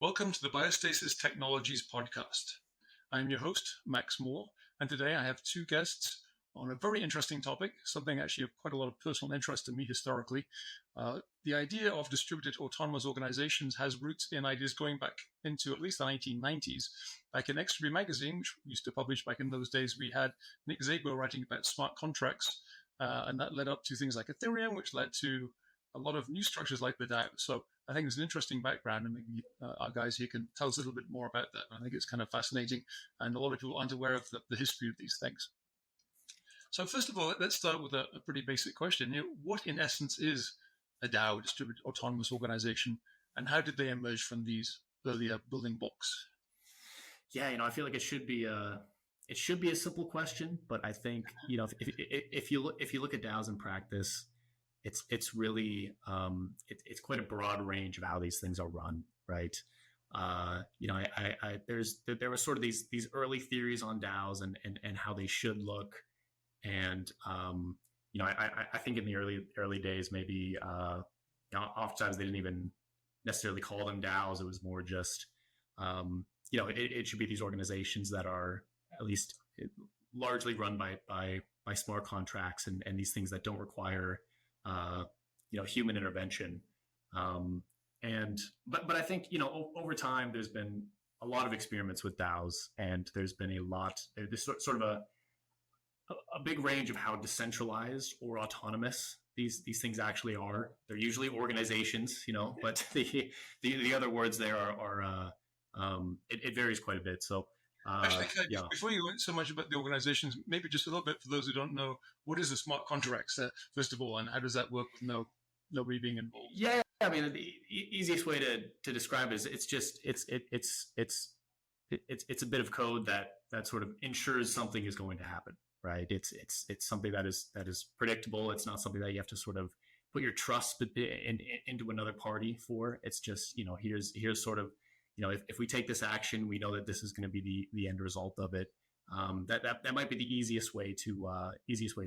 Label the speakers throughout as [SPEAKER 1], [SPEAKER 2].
[SPEAKER 1] Welcome to the Biostasis Technologies podcast. I'm your host, Max Moore, and today I have two guests on a very interesting topic, something actually of quite a lot of personal interest to me historically. The idea of distributed autonomous organizations has roots in ideas going back into at least the 1990s. Back in Extra magazine, which we used to publish back in those days, we had Nick Szabo writing about smart contracts, and that led up to things like Ethereum, which led to a lot of new structures like the DAO. So I think it's an interesting background, and maybe our guys here can tell us a little bit more about that. I think it's kind of fascinating, and a lot of people aren't aware of the history of these things. So first of all, let's start with a pretty basic question. What in essence is a DAO, distributed autonomous organization, and how did they emerge from these earlier building blocks?
[SPEAKER 2] Yeah, I feel like it should be a simple question, but I think if you look at DAOs in practice, it's really it's quite a broad range of how these things are run, right? There were sort of these early theories on DAOs and how they should look, and I think in the early days maybe oftentimes they didn't even necessarily call them DAOs. It was more just it should be these organizations that are at least largely run by smart contracts and these things that don't require human intervention. But I think, over time, there's been a lot of experiments with DAOs, and there's sort of a big range of how decentralized or autonomous these things actually are. They're usually organizations, but the other words there are it varies quite a bit. So,
[SPEAKER 1] Actually, before you went so much about the organizations, maybe just a little bit for those who don't know, what is a smart contract, first of all, and how does that work with nobody being involved?
[SPEAKER 2] Yeah, I mean, the easiest way to describe it is it's a bit of code that sort of ensures something is going to happen, right? It's something that is predictable. It's not something that you have to sort of put your trust into another party for. It's just, here's sort of, if we take this action, we know that this is going to be the end result of it. That might be the easiest way to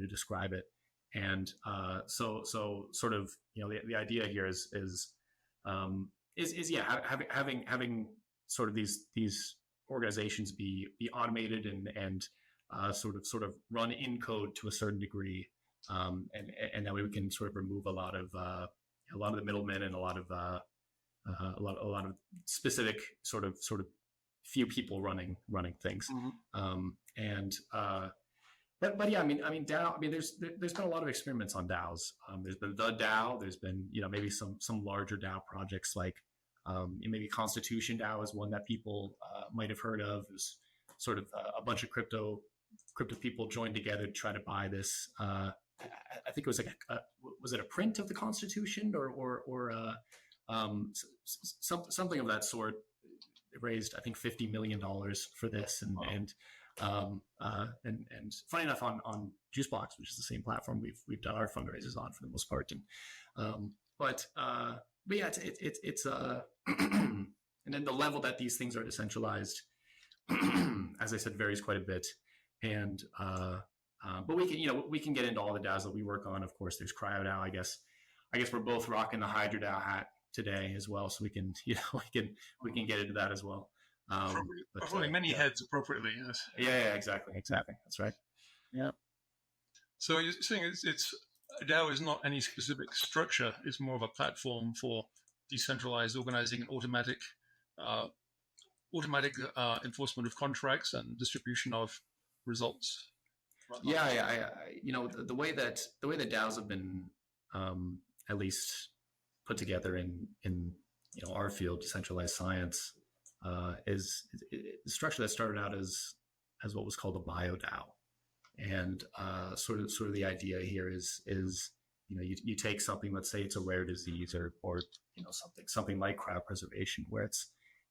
[SPEAKER 2] describe it. And so sort of, the idea here is having sort of these organizations be automated and sort of run in code to a certain degree, and that way we can sort of remove a lot of the middlemen and a lot of specific sort of few people running things.
[SPEAKER 1] Mm-hmm.
[SPEAKER 2] But yeah, I mean, DAO. I mean, there's been a lot of experiments on DAOs. There's been the DAO. There's been maybe some larger DAO projects like maybe Constitution DAO is one that people might have heard of. There's sort of a bunch of crypto people joined together to try to buy this. I think it was like was it a print of the Constitution or something of that sort. It raised, I think, $50 million for this, and
[SPEAKER 1] wow.
[SPEAKER 2] and funny enough, on Juicebox, which is the same platform we've done our fundraisers on for the most part, but yeah, it's and then the level that these things are decentralized, as I said, varies quite a bit, and but we can get into all the DAOs that we work on. Of course, there's CryoDAO. I guess we're both rocking the HydraDAO hat today as well, so we can get into that as well.
[SPEAKER 1] Probably many heads appropriately. Yes.
[SPEAKER 2] Yeah, exactly. That's right. Yeah.
[SPEAKER 1] So you're saying it's DAO is not any specific structure; it's more of a platform for decentralized organizing and automatic enforcement of contracts and distribution of results.
[SPEAKER 2] Yeah. The way that DAOs have been at least put together in our field, decentralized science, is the structure that started out as what was called a bio-DAO, and sort of the idea here is you take something, let's say it's a rare disease or something like cryopreservation, where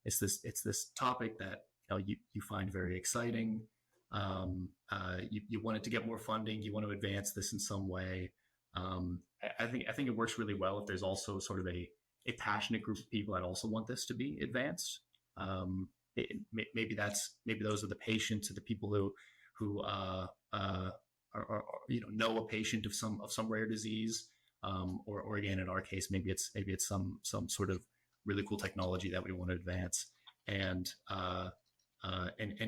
[SPEAKER 2] it's this topic that you find very exciting. You want it to get more funding. You want to advance this in some way. I think it works really well if there's also sort of a passionate group of people that also want this to be advanced. Maybe those are the patients or the people who are know a patient of some rare disease, or again in our case maybe it's some sort of really cool technology that we want to advance, and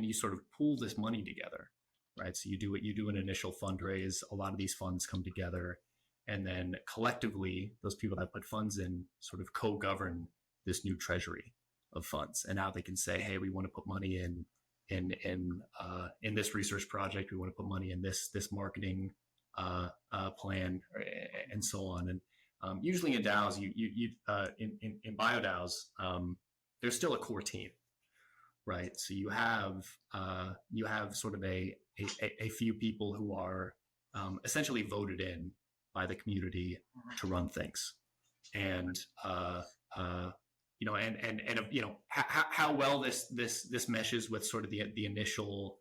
[SPEAKER 2] you sort of pool this money together, right? So you do an initial fundraise. A lot of these funds come together, and then collectively, those people that put funds in sort of co-govern this new treasury of funds. And now they can say, hey, we want to put money in this research project. We want to put money in this marketing plan, and so on. And usually in DAOs, in BioDAOs, there's still a core team, right? So you have sort of a few people who are essentially voted in by the community to run things, and how well this meshes with sort of the initial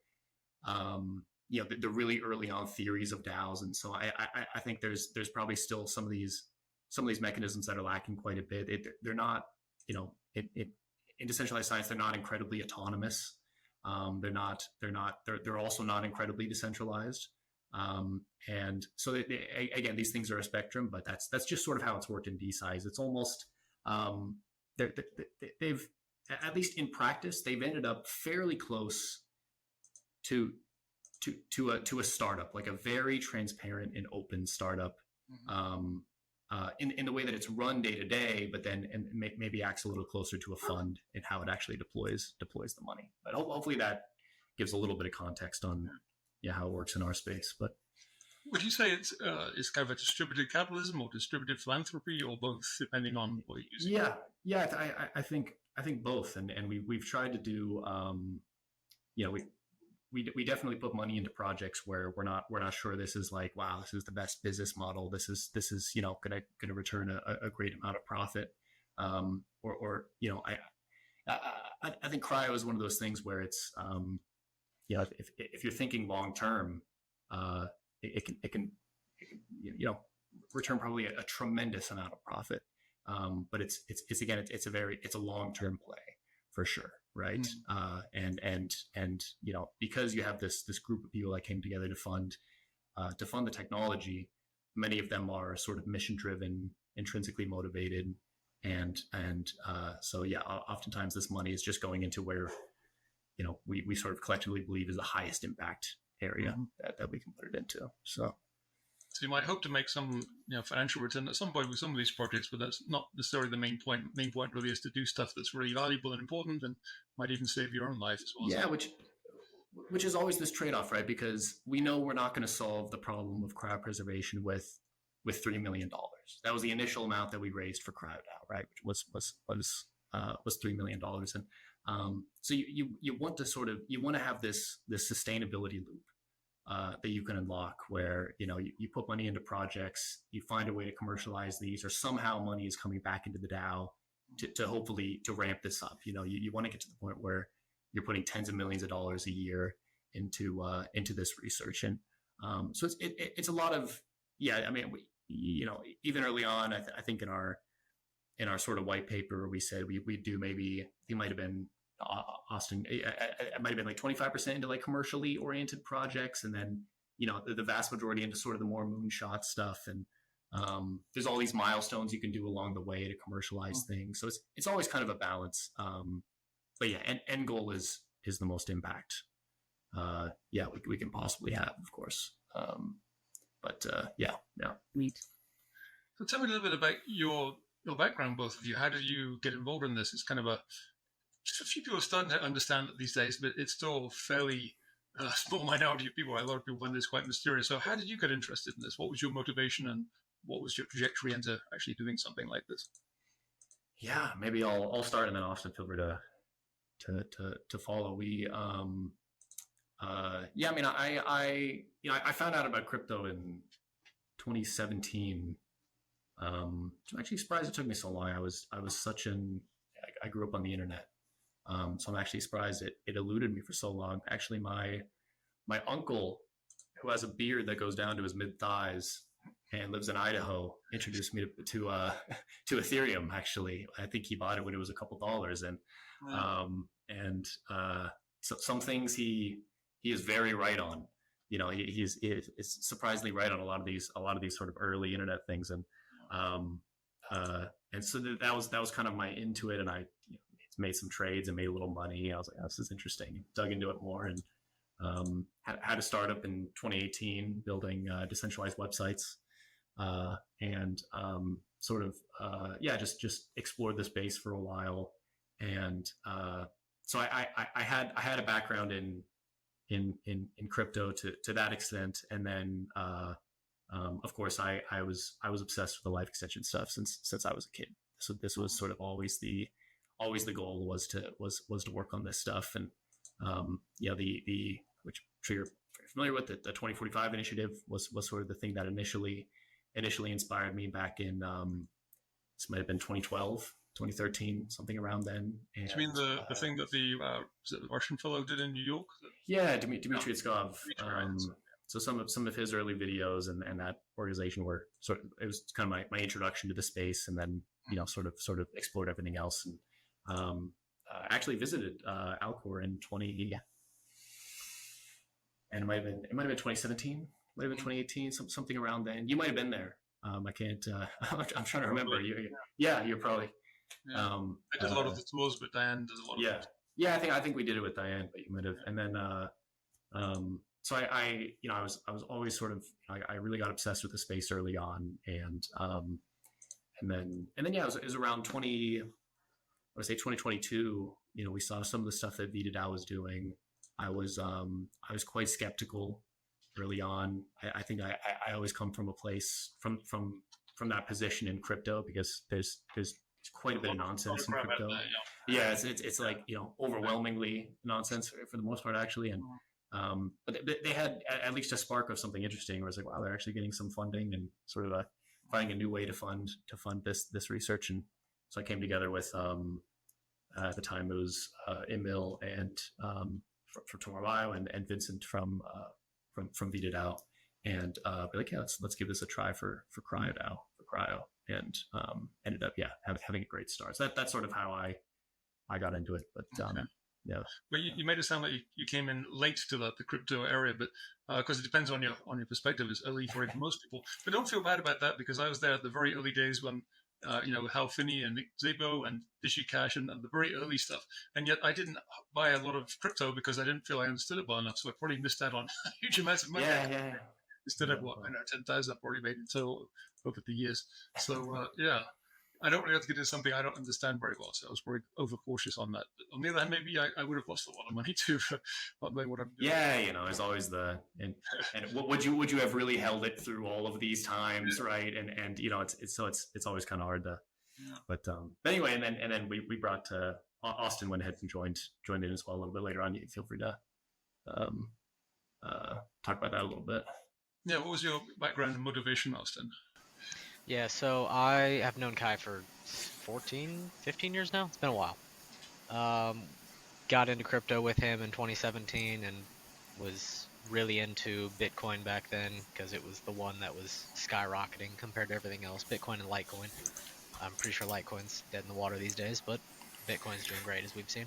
[SPEAKER 2] the really early on theories of DAOs. And so I think there's probably still some of these mechanisms that are lacking quite a bit. They're not, in decentralized science, they're not incredibly autonomous. They're also not incredibly decentralized. And so again, these things are a spectrum, but that's just sort of how it's worked in DeSci. It's almost, they've, at least in practice, they've ended up fairly close to a startup, like a very transparent and open startup, in the way that it's run day to day, but then maybe acts a little closer to a fund in how it actually deploys the money. But hopefully that gives a little bit of context on how it works in our space. But
[SPEAKER 1] would you say it's kind of a distributed capitalism or distributed philanthropy, or both, depending on what you use?
[SPEAKER 2] I think both, and we've tried to do we definitely put money into projects where we're not sure this is like, wow, this is the best business model, this is gonna return a great amount of profit, I think cryo is one of those things where it's if you're thinking long term, it can return probably a tremendous amount of profit, but it's a long term play for sure, right? And because you have this group of people that came together to fund the technology, many of them are sort of mission driven, intrinsically motivated, and so oftentimes this money is just going into where we sort of collectively believe is the highest impact area that we can put it into. So
[SPEAKER 1] you might hope to make some financial return at some point with some of these projects, but that's not necessarily the main point. Main point really is to do stuff that's really valuable and important, and might even save your own life as well.
[SPEAKER 2] Yeah, which is always this trade-off, right? Because we know we're not going to solve the problem of cryopreservation with $3 million. That was the initial amount that we raised for CryoDAO, right? Which was $3 million. And so you want to have this sustainability loop that you can unlock, where you put money into projects, you find a way to commercialize these, or somehow money is coming back into the DAO to hopefully to ramp this up. You want to get to the point where you're putting tens of millions of dollars a year into this research. And so it's a lot of even early on, I think in our sort of white paper, we said we do maybe, it might have been Austin, it might have been like 25% into like commercially oriented projects, and then the vast majority into sort of the more moonshot stuff. And there's all these milestones you can do along the way to commercialize things. So it's always kind of a balance. But end goal is the most impact we can possibly have, of course.
[SPEAKER 1] Neat. So tell me a little bit about your background, both of you. How did you get involved in this? It's kind of just a few people are starting to understand it these days, but it's still fairly small minority of people. A lot of people find this quite mysterious. So how did you get interested in this? What was your motivation, and what was your trajectory into actually doing something like this?
[SPEAKER 2] Yeah, maybe I'll start, and then Austin, feel free to follow. I found out about crypto in 2017. I'm actually surprised it took me so long. I grew up on the internet. So I'm actually surprised it eluded me for so long. Actually, my uncle, who has a beard that goes down to his mid thighs and lives in Idaho, introduced me to Ethereum. Actually, I think he bought it when it was a couple dollars, and so some things he is very right on. He's surprisingly right on a lot of these sort of early internet things, and so that was kind of my into it, and I made some trades and made a little money. I was like, oh, this is interesting. Dug into it more, and had a startup in 2018 building decentralized websites, and just explored the space for a while. And so I had a background in crypto to that extent, and then of course I was obsessed with the life extension stuff since I was a kid. So this was sort of always the goal was to work on this stuff. And the which I'm sure you're familiar with, the 2045 initiative was sort of the thing that initially inspired me back in this might have been 2012, 2013, something around then. And,
[SPEAKER 1] you mean the thing that the Russian fellow did in New York?
[SPEAKER 2] Yeah, Dmitry Itzkov. So some of his early videos and that organization were it was kind of my introduction to the space, and then sort of explored everything else. And actually visited Alcor in and it might have been 2017, might have been 2018, something around then. You might have been there. I can't. I'm trying to remember. You're probably.
[SPEAKER 1] Yeah. I did a lot of the tours, but Diane does a lot of it.
[SPEAKER 2] Yeah, I think we did it with Diane, but you might have. And then, so I was always sort of, I really got obsessed with the space early on, and then it was around 2022. We saw some of the stuff that DAO was doing. I was quite skeptical early on. I think I always come from a place from that position in crypto, because there's quite a bit of nonsense in crypto. Yeah, it's like overwhelmingly nonsense for the most part, actually. And but they had at least a spark of something interesting, where it's like, wow, they're actually getting some funding and sort of finding a new way to fund this research. And so I came together with at the time it was Emil and for Tomorrow and Vincent from DAO, and be like, yeah, let's give this a try for CryoDAO, for cryo, and ended up having a great start. So that's sort of how I got into it. But
[SPEAKER 1] okay.
[SPEAKER 2] Yeah.
[SPEAKER 1] Well, you made it sound like you came in late to the crypto area, but because it depends on your perspective. It's early for most people, but don't feel bad about that, because I was there at the very early days when with Hal Finney and Nick Szabo and DishyCash and the very early stuff. And yet I didn't buy a lot of crypto because I didn't feel I understood it well enough. So I probably missed out on huge amounts of money.
[SPEAKER 2] Yeah.
[SPEAKER 1] Instead of 10,000 I've already made until over the years. So I don't really have to get into something I don't understand very well. So I was very overcautious on that. But on the other hand, maybe I would have lost a lot of money too for not knowing what I'm doing.
[SPEAKER 2] Yeah, there's always and would you have really held it through all of these times, right? And it's always kind of hard to. Yeah. But anyway, and then we brought Austin went ahead and joined in as well a little bit later on. You feel free to talk about that a little bit.
[SPEAKER 1] Yeah, what was your background and motivation, Austin?
[SPEAKER 3] Yeah, so I have known Kai for 14, 15 years now. It's been a while. Got into crypto with him in 2017 and was really into Bitcoin back then, because it was the one that was skyrocketing compared to everything else. Bitcoin and Litecoin. I'm pretty sure Litecoin's dead in the water these days, but Bitcoin's doing great, as we've seen.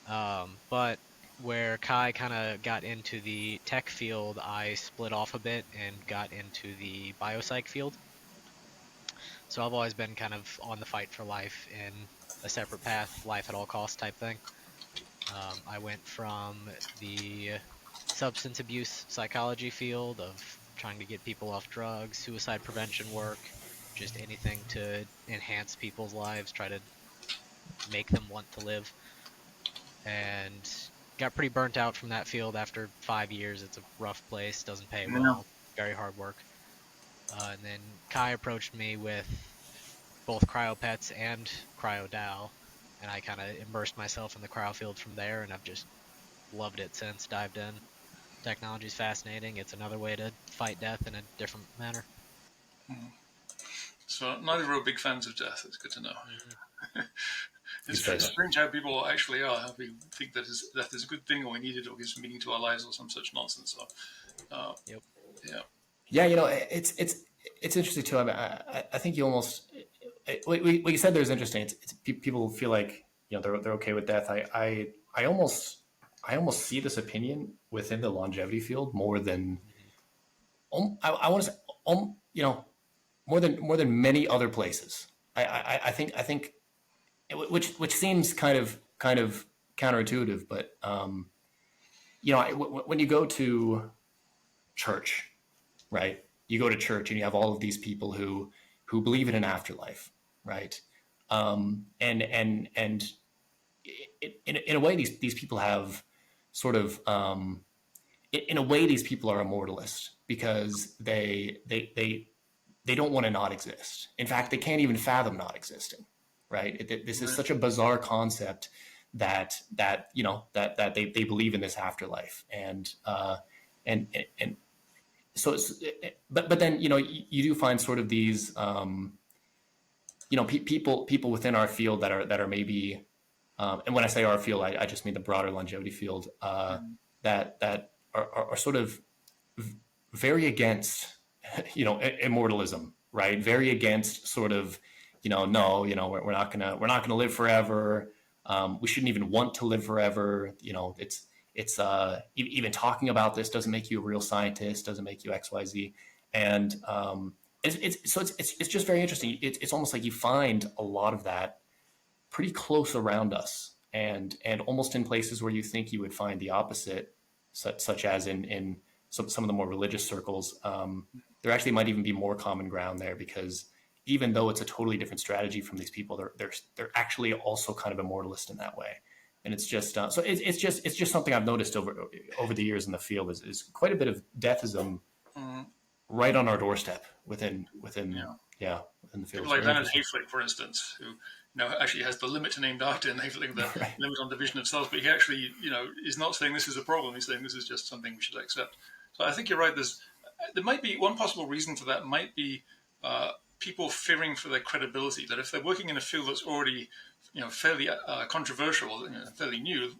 [SPEAKER 3] But where Kai kind of got into the tech field, I split off a bit and got into the biopsych field. So I've always been kind of on the fight for life in a separate path, life at all costs type thing. I went from the substance abuse psychology field of trying to get people off drugs, suicide prevention work, just anything to enhance people's lives, try to make them want to live. And got pretty burnt out from that field after 5 years. It's a rough place, doesn't pay well, very hard work. And then Kai approached me with both Cryopets and CryoDAO, and I kind of immersed myself in the cryo field from there, and I've just loved it since, dived in. Technology's fascinating. It's another way to fight death in a different manner.
[SPEAKER 1] So neither were big fans of death. It's good to know. It's strange how people actually are. How we think that death is a good thing, or we need it, or gives meaning to our lives, or some such nonsense. So,
[SPEAKER 3] Yep.
[SPEAKER 2] Yeah. It's interesting too. I mean, I think you almost, what you said there is interesting. It's people feel like they're okay with death. I almost see this opinion within the longevity field more than I want to say more than many other places. I think which seems kind of counterintuitive, but when you go to church, right? You go to church and you have all of these people who believe in an afterlife, right? And in a way, these people have sort of in a way these people are immortalist because they don't want to not exist. In fact, they can't even fathom not existing, right? This is such a bizarre concept that they believe in this afterlife, and so it's, but then you do find sort of these people within our field that are maybe and when I say our field, I just mean the broader longevity field that are sort of very against immortalism, right? Very against sort of no, we're not gonna live forever. We shouldn't even want to live forever. It's even talking about this doesn't make you a real scientist, doesn't make you XYZ, and it's just very interesting. It's almost like you find a lot of that pretty close around us, and almost in places where you think you would find the opposite, such as in some of the more religious circles. There actually might even be more common ground there, because even though it's a totally different strategy from these people, they're actually also kind of immortalist in that way. And it's just so it's just something I've noticed over the years in the field is quite a bit of deathism right on our doorstep within the field.
[SPEAKER 1] People like Leonard Hayflick, for instance, who actually has the limit to named after enabling the limit on division of cells, but he actually is not saying this is a problem. He's saying this is just something we should accept. So I think you're right. There might be one possible reason for that might be people fearing for their credibility, that if they're working in a field that's already fairly controversial, fairly new,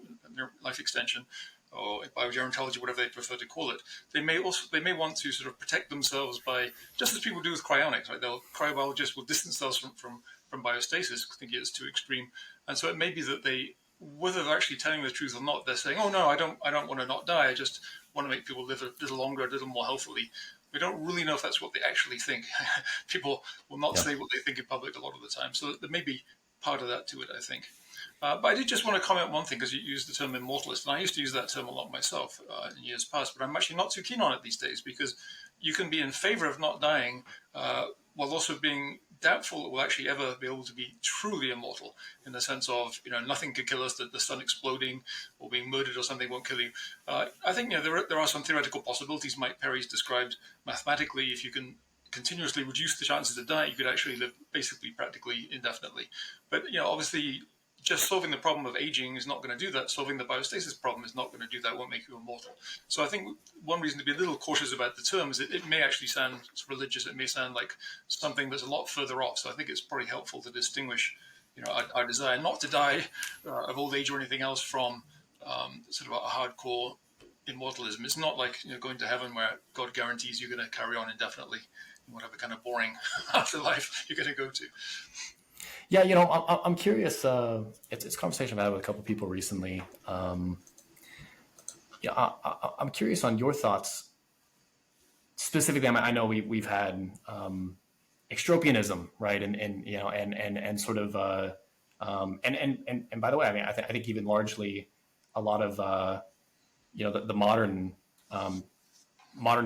[SPEAKER 1] life extension or biogerontology, whatever they prefer to call it, they may want to sort of protect themselves by, just as people do with cryonics, right? Cryobiologists will distance themselves from biostasis, thinking it's too extreme, and so it may be that they, whether they're actually telling the truth or not, they're saying, "Oh no, I don't want to not die. I just want to make people live a little longer, a little more healthily." We don't really know if that's what they actually think. People will not say what they think in public a lot of the time, so there may be part of that to it, I think. But I did just want to comment on one thing, because you used the term immortalist, and I used to use that term a lot myself in years past, but I'm actually not too keen on it these days, because you can be in favor of not dying while also being doubtful it will actually ever be able to be truly immortal, in the sense of nothing could kill us, the sun exploding or being murdered or something won't kill you. I think there are some theoretical possibilities. Mike Perry's described mathematically, if you can continuously reduce the chances to die, you could actually live basically practically indefinitely. But obviously, just solving the problem of aging is not going to do that. Solving the biostasis problem is not going to do that. Won't make you immortal. So I think one reason to be a little cautious about the term is it may actually sound religious. It may sound like something that's a lot further off. So I think it's probably helpful to distinguish, our desire not to die of old age or anything else from sort of a hardcore immortalism. It's not like going to heaven where God guarantees you're going to carry on indefinitely in whatever kind of boring afterlife you're going to go to.
[SPEAKER 2] Yeah, I'm curious. It's a conversation I've had with a couple of people recently. I'm curious on your thoughts specifically. I know we've had extropianism, right, and sort of and by the way, I think even largely a lot of the modern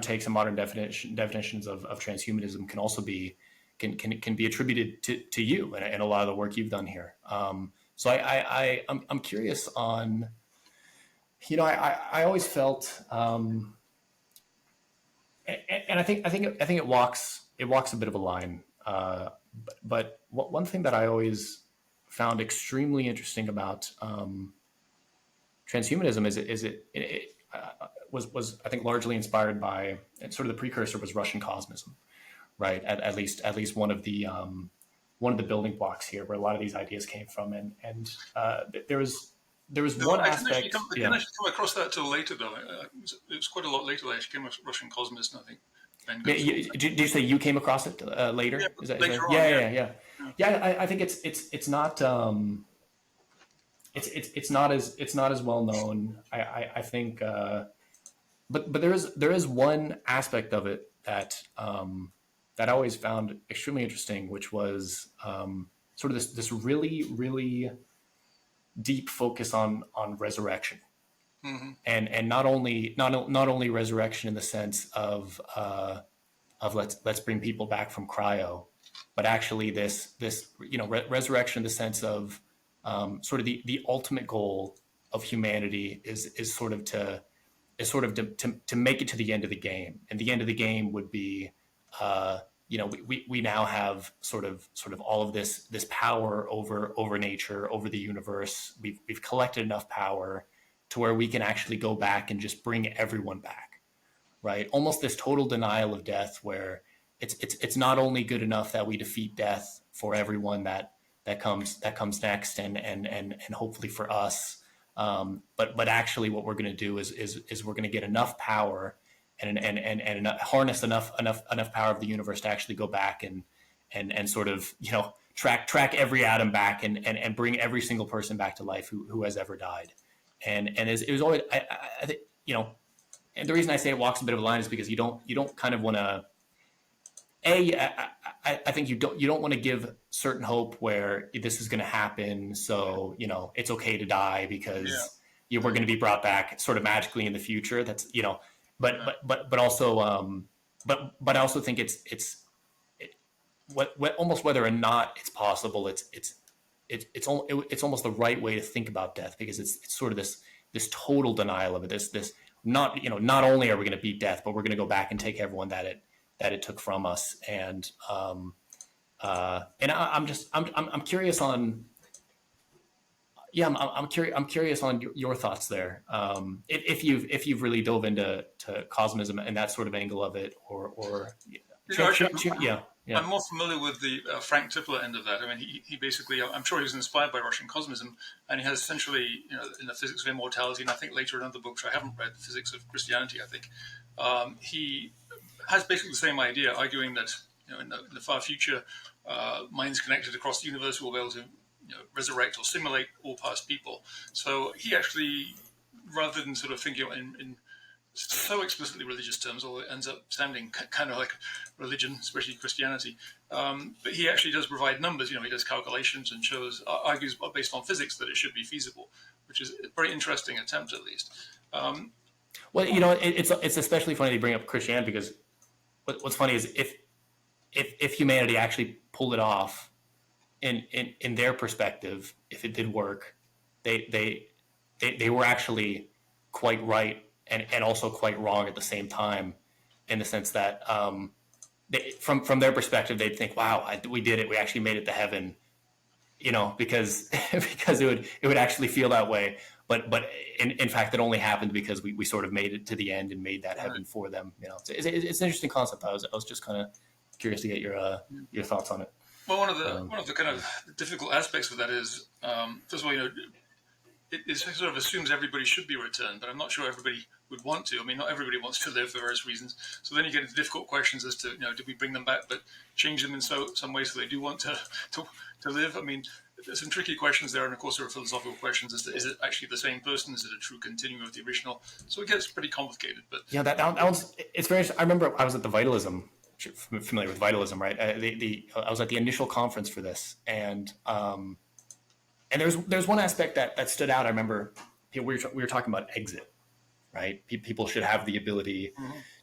[SPEAKER 2] takes and modern definitions of transhumanism can also be can be attributed to you and a lot of the work you've done here. So I'm curious on, I always felt, and I think it walks a bit of a line. But one thing that I always found extremely interesting about transhumanism is it was I think largely inspired by, and sort of the precursor was Russian cosmism. Right, at least one of the building blocks here, where a lot of these ideas came from, and there was one aspect.
[SPEAKER 1] I didn't actually come across that till later, though. It was quite a lot later that I actually came across Russian cosmist, I think.
[SPEAKER 2] Did you say you came across it later?
[SPEAKER 1] Yeah,
[SPEAKER 2] is that,
[SPEAKER 1] later
[SPEAKER 2] yeah. I think it's not it's not as well known. I think, but there is one aspect of it that that I always found extremely interesting, which was sort of this really, really deep focus on resurrection. Mm-hmm. And not only resurrection in the sense of let's bring people back from cryo, but actually this resurrection in the sense of sort of the ultimate goal of humanity is sort of to make it to the end of the game, and the end of the game would be we now have sort of all of this power over nature, over the universe. We've collected enough power to where we can actually go back and just bring everyone back, right? Almost this total denial of death, where it's not only good enough that we defeat death for everyone that comes next, and hopefully for us, but actually what we're going to do is we're going to get enough power and harness enough power of the universe to actually go back and sort of track every atom back and bring every single person back to life who has ever died. And it was always, I think, and the reason I say it walks a bit of a line is because you don't kind of want to, I think you don't want to give certain hope where this is going to happen. So, it's okay to die because we're going to be brought back sort of magically in the future. That's, but also, but I also think it's almost whether or not it's possible, it's almost the right way to think about death, because it's sort of this total denial of it. This not only are we going to beat death, but we're going to go back and take everyone that it took from us. And I'm curious on, I'm curious on your thoughts there. If you've really dove into cosmism and that sort of angle of it, or
[SPEAKER 1] I'm more familiar with the Frank Tipler end of that. I mean, he basically, I'm sure he was inspired by Russian cosmism, and he has essentially, in the Physics of Immortality, and I think later in other books, I haven't read the Physics of Christianity, I think, he has basically the same idea, arguing that, in the far future, minds connected across the universe will be able to resurrect or simulate all past people. So he actually, rather than sort of thinking in so explicitly religious terms, although it ends up sounding kind of like religion, especially Christianity. But he actually does provide numbers. He does calculations and argues based on physics that it should be feasible, which is a very interesting attempt, at least.
[SPEAKER 2] Well, it's especially funny to bring up Christianity, because what's funny is if humanity actually pulled it off in their perspective, if it did work, they were actually quite right and also quite wrong at the same time, in the sense that from their perspective, they'd think, wow, we did it, we actually made it to heaven, because it would actually feel that way, but in fact it only happened because we sort of made it to the end and made that heaven for them. It's an interesting concept. I was just kind of curious to get your thoughts on it.
[SPEAKER 1] Well, one of the kind of difficult aspects of that is, first of all, it sort of assumes everybody should be returned, but I'm not sure everybody would want to. I mean, not everybody wants to live for various reasons. So then you get into difficult questions as to, do we bring them back, but change them in some ways so they do want to live? I mean, there's some tricky questions there, and of course there are philosophical questions as to, is it actually the same person? Is it a true continuum of the original? So it gets pretty complicated. But
[SPEAKER 2] yeah, that one's, it's very. I remember I was at the Vitalism. Familiar with Vitalism, right? I was at the initial conference for this, and there's one aspect that stood out. I remember we were talking about exit, right? People should have the ability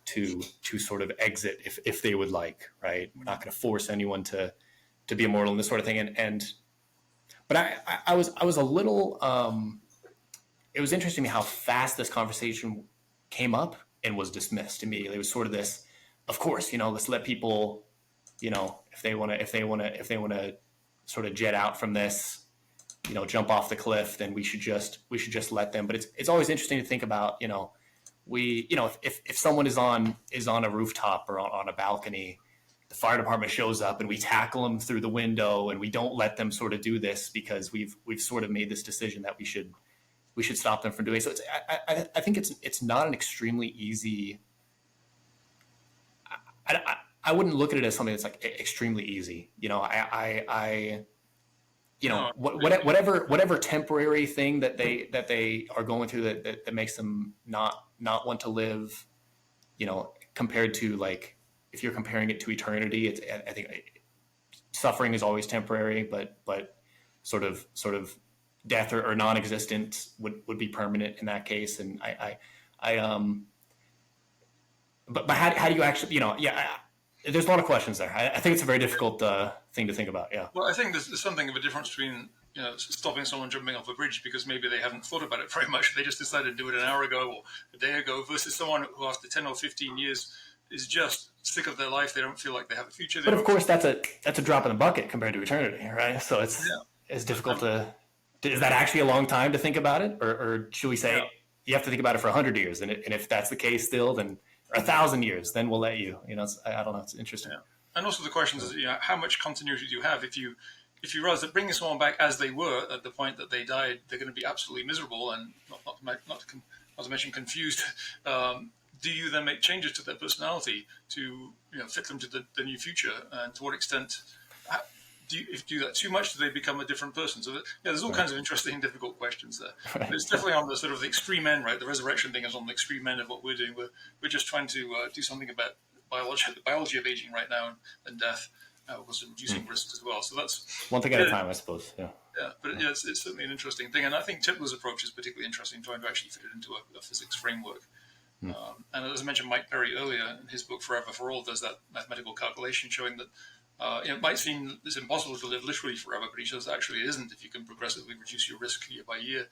[SPEAKER 2] to sort of exit if they would like, right? We're not going to force anyone to be immortal and this sort of thing. But I was a little. It was interesting to me how fast this conversation came up and was dismissed immediately. It was sort of this. Of course, let's let people, if they want to sort of jet out from this, jump off the cliff, then we should just let them. But it's always interesting to think about, if someone is on a rooftop or on a balcony, the fire department shows up and we tackle them through the window, and we don't let them sort of do this because we've sort of made this decision that we should stop them from doing so. I think it's not an extremely easy. I wouldn't look at it as something that's like extremely easy. Whatever temporary thing that they are going through that makes them not want to live, compared to like if you're comparing it to eternity, I think suffering is always temporary, but sort of death or non-existent would be permanent in that case. And but how do you actually, there's a lot of questions there. I think it's a very difficult thing to think about. Yeah.
[SPEAKER 1] Well, I think there's something of a difference between stopping someone jumping off a bridge because maybe they haven't thought about it very much. They just decided to do it an hour ago or a day ago, versus someone who after 10 or 15 years is just sick of their life. They don't feel like they have a future.
[SPEAKER 2] But of course, that's a drop in the bucket compared to eternity, right? So it's difficult to. Is that actually a long time to think about it, or should we say you have to think about it for 100 years, and if that's the case still, then 1,000 years, then we'll let you. I don't know. It's interesting.
[SPEAKER 1] Yeah. And also the question is, how much continuity do you have if you realize that bringing someone back as they were at the point that they died, they're going to be absolutely miserable and not to mention confused. Do you then make changes to their personality to fit them to the new future? And to what extent if you do that too much, do they become a different person? So there's all kinds of interesting, difficult questions there.
[SPEAKER 2] Right.
[SPEAKER 1] But it's definitely on the sort of the extreme end, right? The resurrection thing is on the extreme end of what we're doing. We're just trying to do something about the biology of aging right now and death, also reducing risks as well. So that's
[SPEAKER 2] one thing at a time, I suppose. Yeah.
[SPEAKER 1] Yeah, but it's certainly an interesting thing, and I think Tipler's approach is particularly interesting, trying to actually fit it into a physics framework. And as I mentioned, Mike Perry earlier in his book Forever for All does that mathematical calculation showing that it might seem it's impossible to live literally forever, but he says actually it isn't. If you can progressively reduce your risk year by year,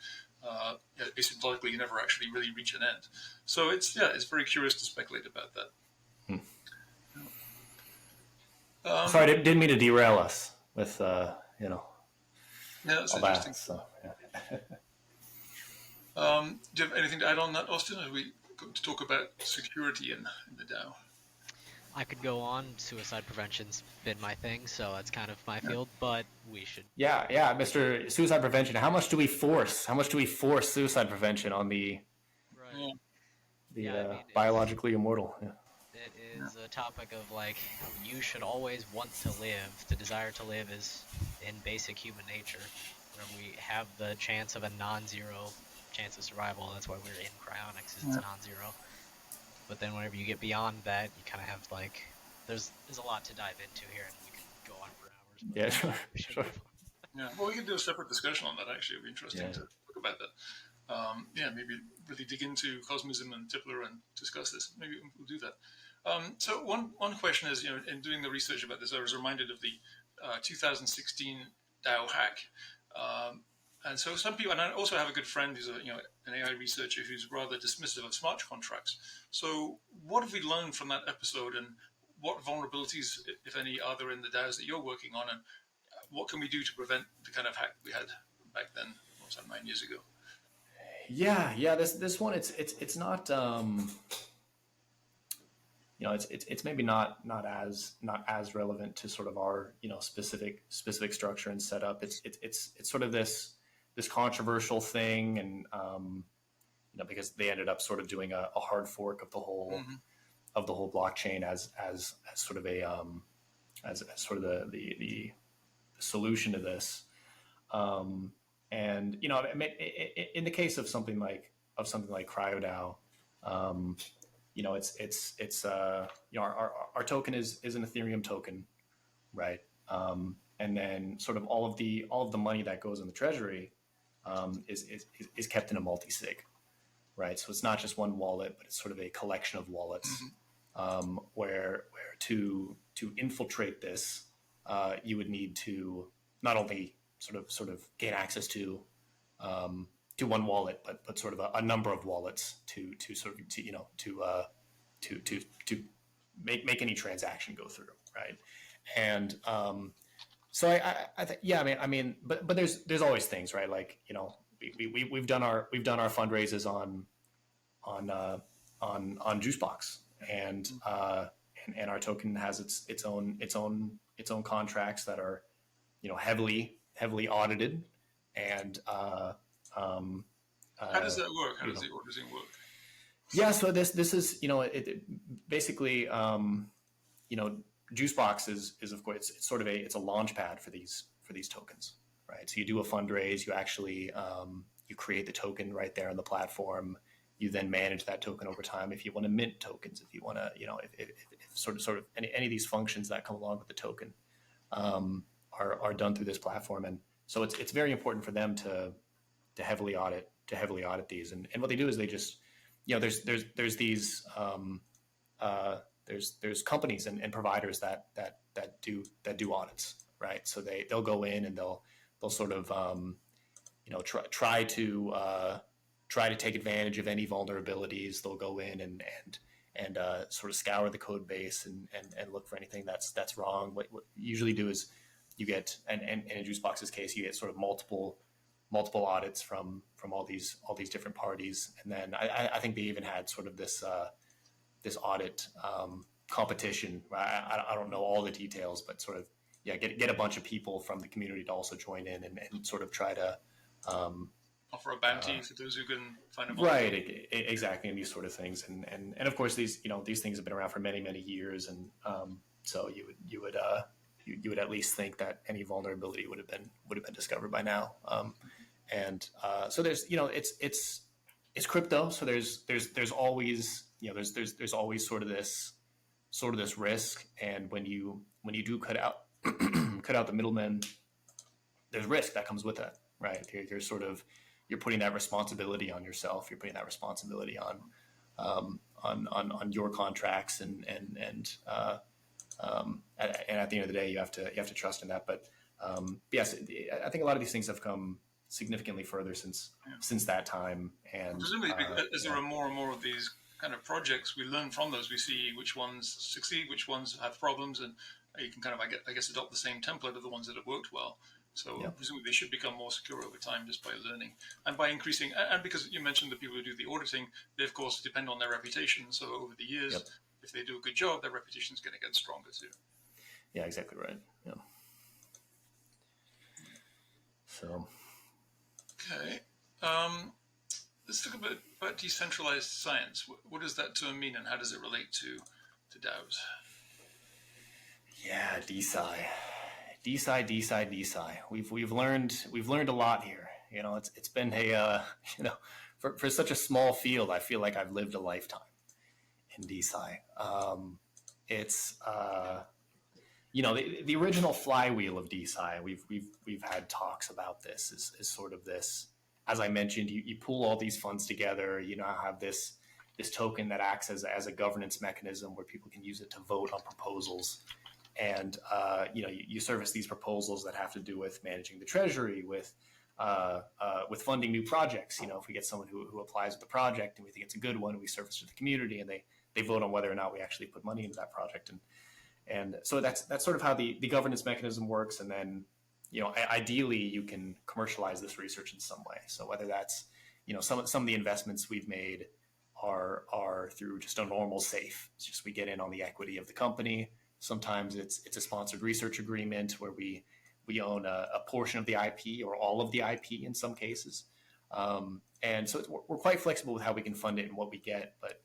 [SPEAKER 1] asymptotically you never actually really reach an end. So it's very curious to speculate about that.
[SPEAKER 2] Sorry, didn't mean to derail us with
[SPEAKER 1] that's
[SPEAKER 2] all
[SPEAKER 1] interesting.
[SPEAKER 2] that. So,
[SPEAKER 1] do you have anything to add on that, Austin? Are we going to talk about security in the DAO?
[SPEAKER 3] I could go on. Suicide prevention's been my thing, so that's kind of my field. But we should.
[SPEAKER 2] Yeah, Mr. Suicide Prevention. How much do we force? Suicide prevention on the biologically immortal? Yeah.
[SPEAKER 3] It is a topic of you should always want to live. The desire to live is in basic human nature. Where we have the chance of a non-zero chance of survival. That's why we're in cryonics. It's non-zero. But then whenever you get beyond that, you kind of have there's a lot to dive into here, and we could go on for hours.
[SPEAKER 2] Yeah, sure.
[SPEAKER 1] Yeah, well, we could do a separate discussion on that. Actually, it'd be interesting to talk about that. Maybe really dig into cosmism and Tipler and discuss this. Maybe we'll do that. So one question is, in doing the research about this, I was reminded of the 2016 DAO hack. And so some people, and I also have a good friend who's an AI researcher who's rather dismissive of smart contracts. So what have we learned from that episode, and what vulnerabilities, if any, are there in the DAOs that you're working on, and what can we do to prevent the kind of hack we had back then? What was that, 9 years ago?
[SPEAKER 2] Yeah. This one, it's not. It's maybe not as relevant to sort of our specific structure and setup. It's sort of this controversial thing, and because they ended up sort of doing a hard fork of the whole blockchain as sort of a as sort of the solution to this. And in the case of something like CryoDAO, our token is an Ethereum token, right? And then sort of all of the money that goes in the treasury is kept in a multi-sig, right? So it's not just one wallet, but it's sort of a collection of wallets. Where to infiltrate this, you would need to not only sort of gain access to one wallet, but sort of a number of wallets to make any transaction go through, right? And so I think but there's always things, right? Like we've done our fundraisers on Juicebox, and our token has its own contracts that are heavily audited, and how
[SPEAKER 1] does that work? How does the auditing work?
[SPEAKER 2] Yeah, so this is it basically Juicebox is of course it's sort of it's a launch pad for these tokens, right? So you do a fundraise, you actually you create the token right there on the platform, you then manage that token over time. If you want to mint tokens, if you want to, if sort of any of these functions that come along with the token are done through this platform. And so it's very important for them to heavily audit these. And what they do is they just, there's these there's companies and providers that do audits, right? So they'll go in and they'll sort of try to take advantage of any vulnerabilities. They'll go in and sort of scour the code base and look for anything that's wrong. What you usually do is you get, and in Juicebox's case, you get sort of multiple audits from all these different parties. And then I think they even had sort of this audit competition. I don't know all the details, but sort of, get a bunch of people from the community to also join in and sort of try to
[SPEAKER 1] offer a bounty for those who can find a
[SPEAKER 2] right, exactly, and these sort of things. And of course these things have been around for many years, and so you would at least think that any vulnerability would have been discovered by now. So there's it's crypto, so there's always there's always sort of this risk. And when you do cut out the middlemen, there's risk that comes with that, right? You're putting that responsibility on yourself. You're putting that responsibility on your contracts, and at the end of the day, you have to trust in that. But yes, I think a lot of these things have come significantly further since that time. And
[SPEAKER 1] presumably, as there are more and more of these kind of projects, we learn from those. We see which ones succeed, which ones have problems, and you can kind of, I guess, adopt the same template of the ones that have worked well. So presumably they should become more secure over time just by learning and by increasing. And because you mentioned the people who do the auditing, they of course depend on their reputation. So over the years, if they do a good job, their reputation is going to get stronger too.
[SPEAKER 2] Yeah, exactly right. Yeah. So.
[SPEAKER 1] Okay. Let's talk about decentralized science. What does that term mean, and how does it relate to DAOs?
[SPEAKER 2] Yeah, DeSci. We've learned a lot here. It's been for such a small field, I feel like I've lived a lifetime in DeSci. It's the original flywheel of DeSci. We've had talks about this. Is sort of this, as I mentioned, you pull all these funds together. Have this token that acts as a governance mechanism where people can use it to vote on proposals. And you service these proposals that have to do with managing the treasury, with funding new projects. If we get someone who applies with the project and we think it's a good one, we surface to the community, and they vote on whether or not we actually put money into that project. And so that's sort of how the governance mechanism works. And then ideally you can commercialize this research in some way. So whether that's some of the investments we've made are through just a normal SAFE. It's just we get in on the equity of the company. Sometimes it's a sponsored research agreement where we own a portion of the IP or all of the IP in some cases. And so we're quite flexible with how we can fund it and what we get. But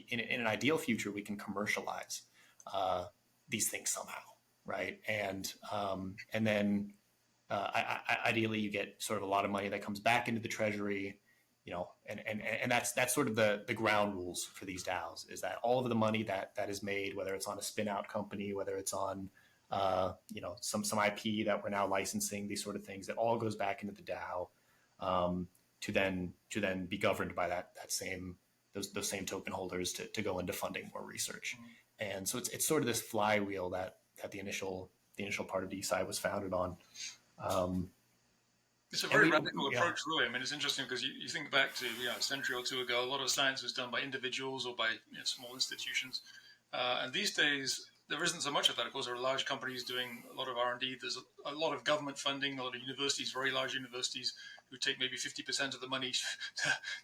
[SPEAKER 2] in an ideal future, we can commercialize these things somehow, right? And then ideally you get sort of a lot of money that comes back into the treasury. And that's sort of the ground rules for these DAOs, is that all of the money that is made, whether it's on a spin out company, whether it's on some IP that we're now licensing, these sort of things, that all goes back into the DAO to then be governed by those same token holders to go into funding more research. And so it's sort of this flywheel that the initial part of DeSci was founded on.
[SPEAKER 1] It's a very radical approach, really. I mean, it's interesting because you think back to a century or two ago, a lot of science was done by individuals or by small institutions. And these days, there isn't so much of that. Of course, there are large companies doing a lot of R&D. There's a lot of government funding, a lot of universities, very large universities, who take maybe 50% of the money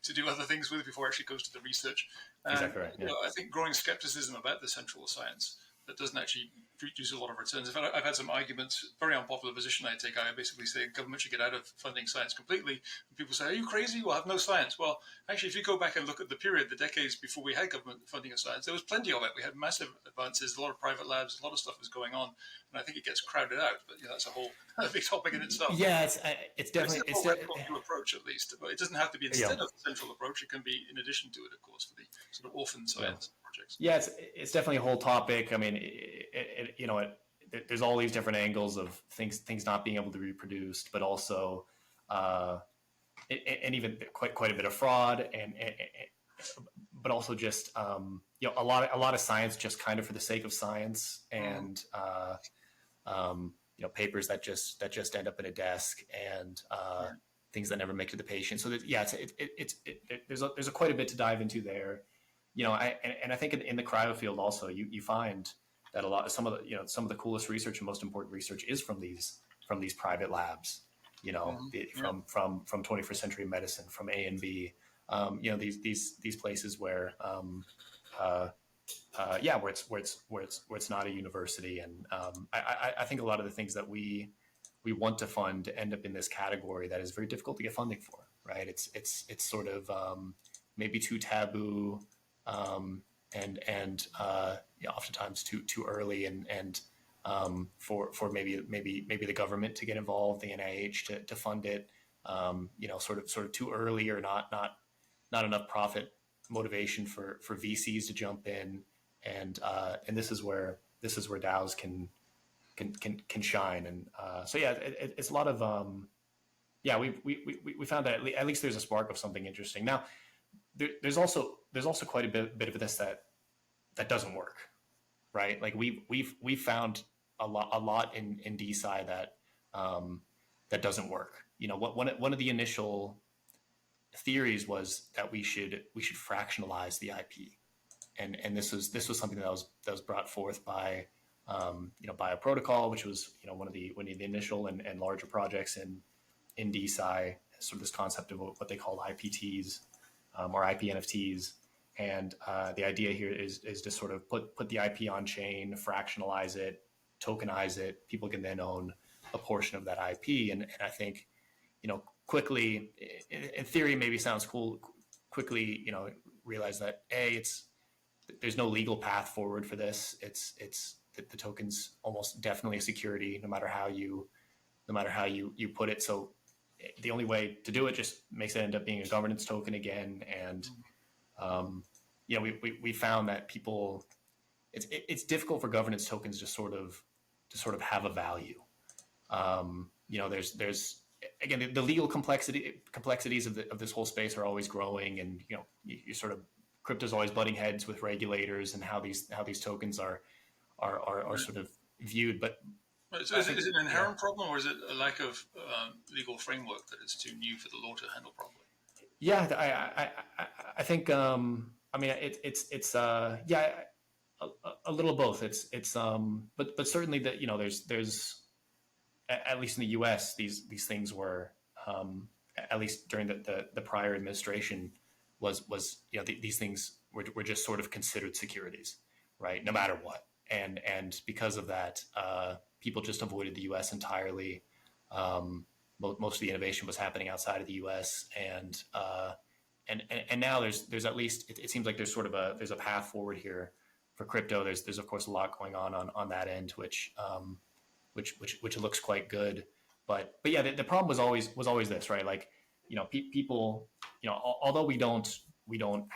[SPEAKER 1] to do other things with it before it actually goes to the research.
[SPEAKER 2] Exactly right. Yeah.
[SPEAKER 1] I think growing skepticism about the central science that doesn't actually produce a lot of returns. In fact, I've had some arguments, very unpopular position I take. I basically say government should get out of funding science completely. And people say, are you crazy? We'll have no science. Well, actually, if you go back and look at the period, the decades before we had government funding of science, there was plenty of it. We had massive advances, a lot of private labs, a lot of stuff was going on. And I think it gets crowded out. But that's a whole big topic in itself.
[SPEAKER 2] Yeah, it's definitely
[SPEAKER 1] it's a approach, at least. But it doesn't have to be instead of the central approach. It can be in addition to it, of course, for the sort of orphan science projects.
[SPEAKER 2] Yeah, it's definitely a whole topic. I mean, there's all these different angles of things not being able to be reproduced, but also and even quite a bit of fraud, and but also just a lot of science just kind of for the sake of science, and papers that just end up in a desk, and things that never make it to the patient. So there's quite a bit to dive into there. I think in the cryo field also, you find that some of the coolest research and most important research is from these private labs. From 21st century medicine, from A and B. These places where it's not a university, and I think a lot of the things that we want to fund end up in this category that is very difficult to get funding for. Right? It's sort of maybe too taboo. Oftentimes too early, and for maybe the government to get involved, the NIH to fund it, sort of too early, or not enough profit motivation for VCs to jump in, and this is where DAOs can shine, and it's a lot of we found that at least there's a spark of something interesting. Now there's also quite a bit of this that doesn't work, right? Like we found a lot in DeSci that doesn't work. One of the initial theories was that we should fractionalize the IP, and this was something that was brought forth by Bioprotocol, which was one of the initial and larger projects in DeSci. Sort of this concept of what they call IPTs, or IP NFTs. And the idea here is to sort of put the IP on chain, fractionalize it, tokenize it. People can then own a portion of that IP. And I think, quickly, in theory, maybe sounds cool. Quickly, realize that there's no legal path forward for this. It's the token's almost definitely a security, no matter how you put it. So the only way to do it just makes it end up being a governance token again. And we found that people, it's difficult for governance tokens to sort of have a value. There's again, the legal complexities of this whole space are always growing, and you sort of, crypto's always butting heads with regulators and how these tokens are sort of viewed. But
[SPEAKER 1] so is it an inherent problem, or is it a lack of legal framework that it's too new for the law to handle properly?
[SPEAKER 2] Yeah, I think it's a little of both. But certainly that there's at least in the U.S. these things were at least during the prior administration was these things were just sort of considered securities, right? No matter what, and because of that, people just avoided the U.S. entirely. Most of the innovation was happening outside of the U.S. and now there's at least it seems like there's a path forward here for crypto. There's of course a lot going on that end, which looks quite good. But yeah, the problem was always this, right? Like people, although we don't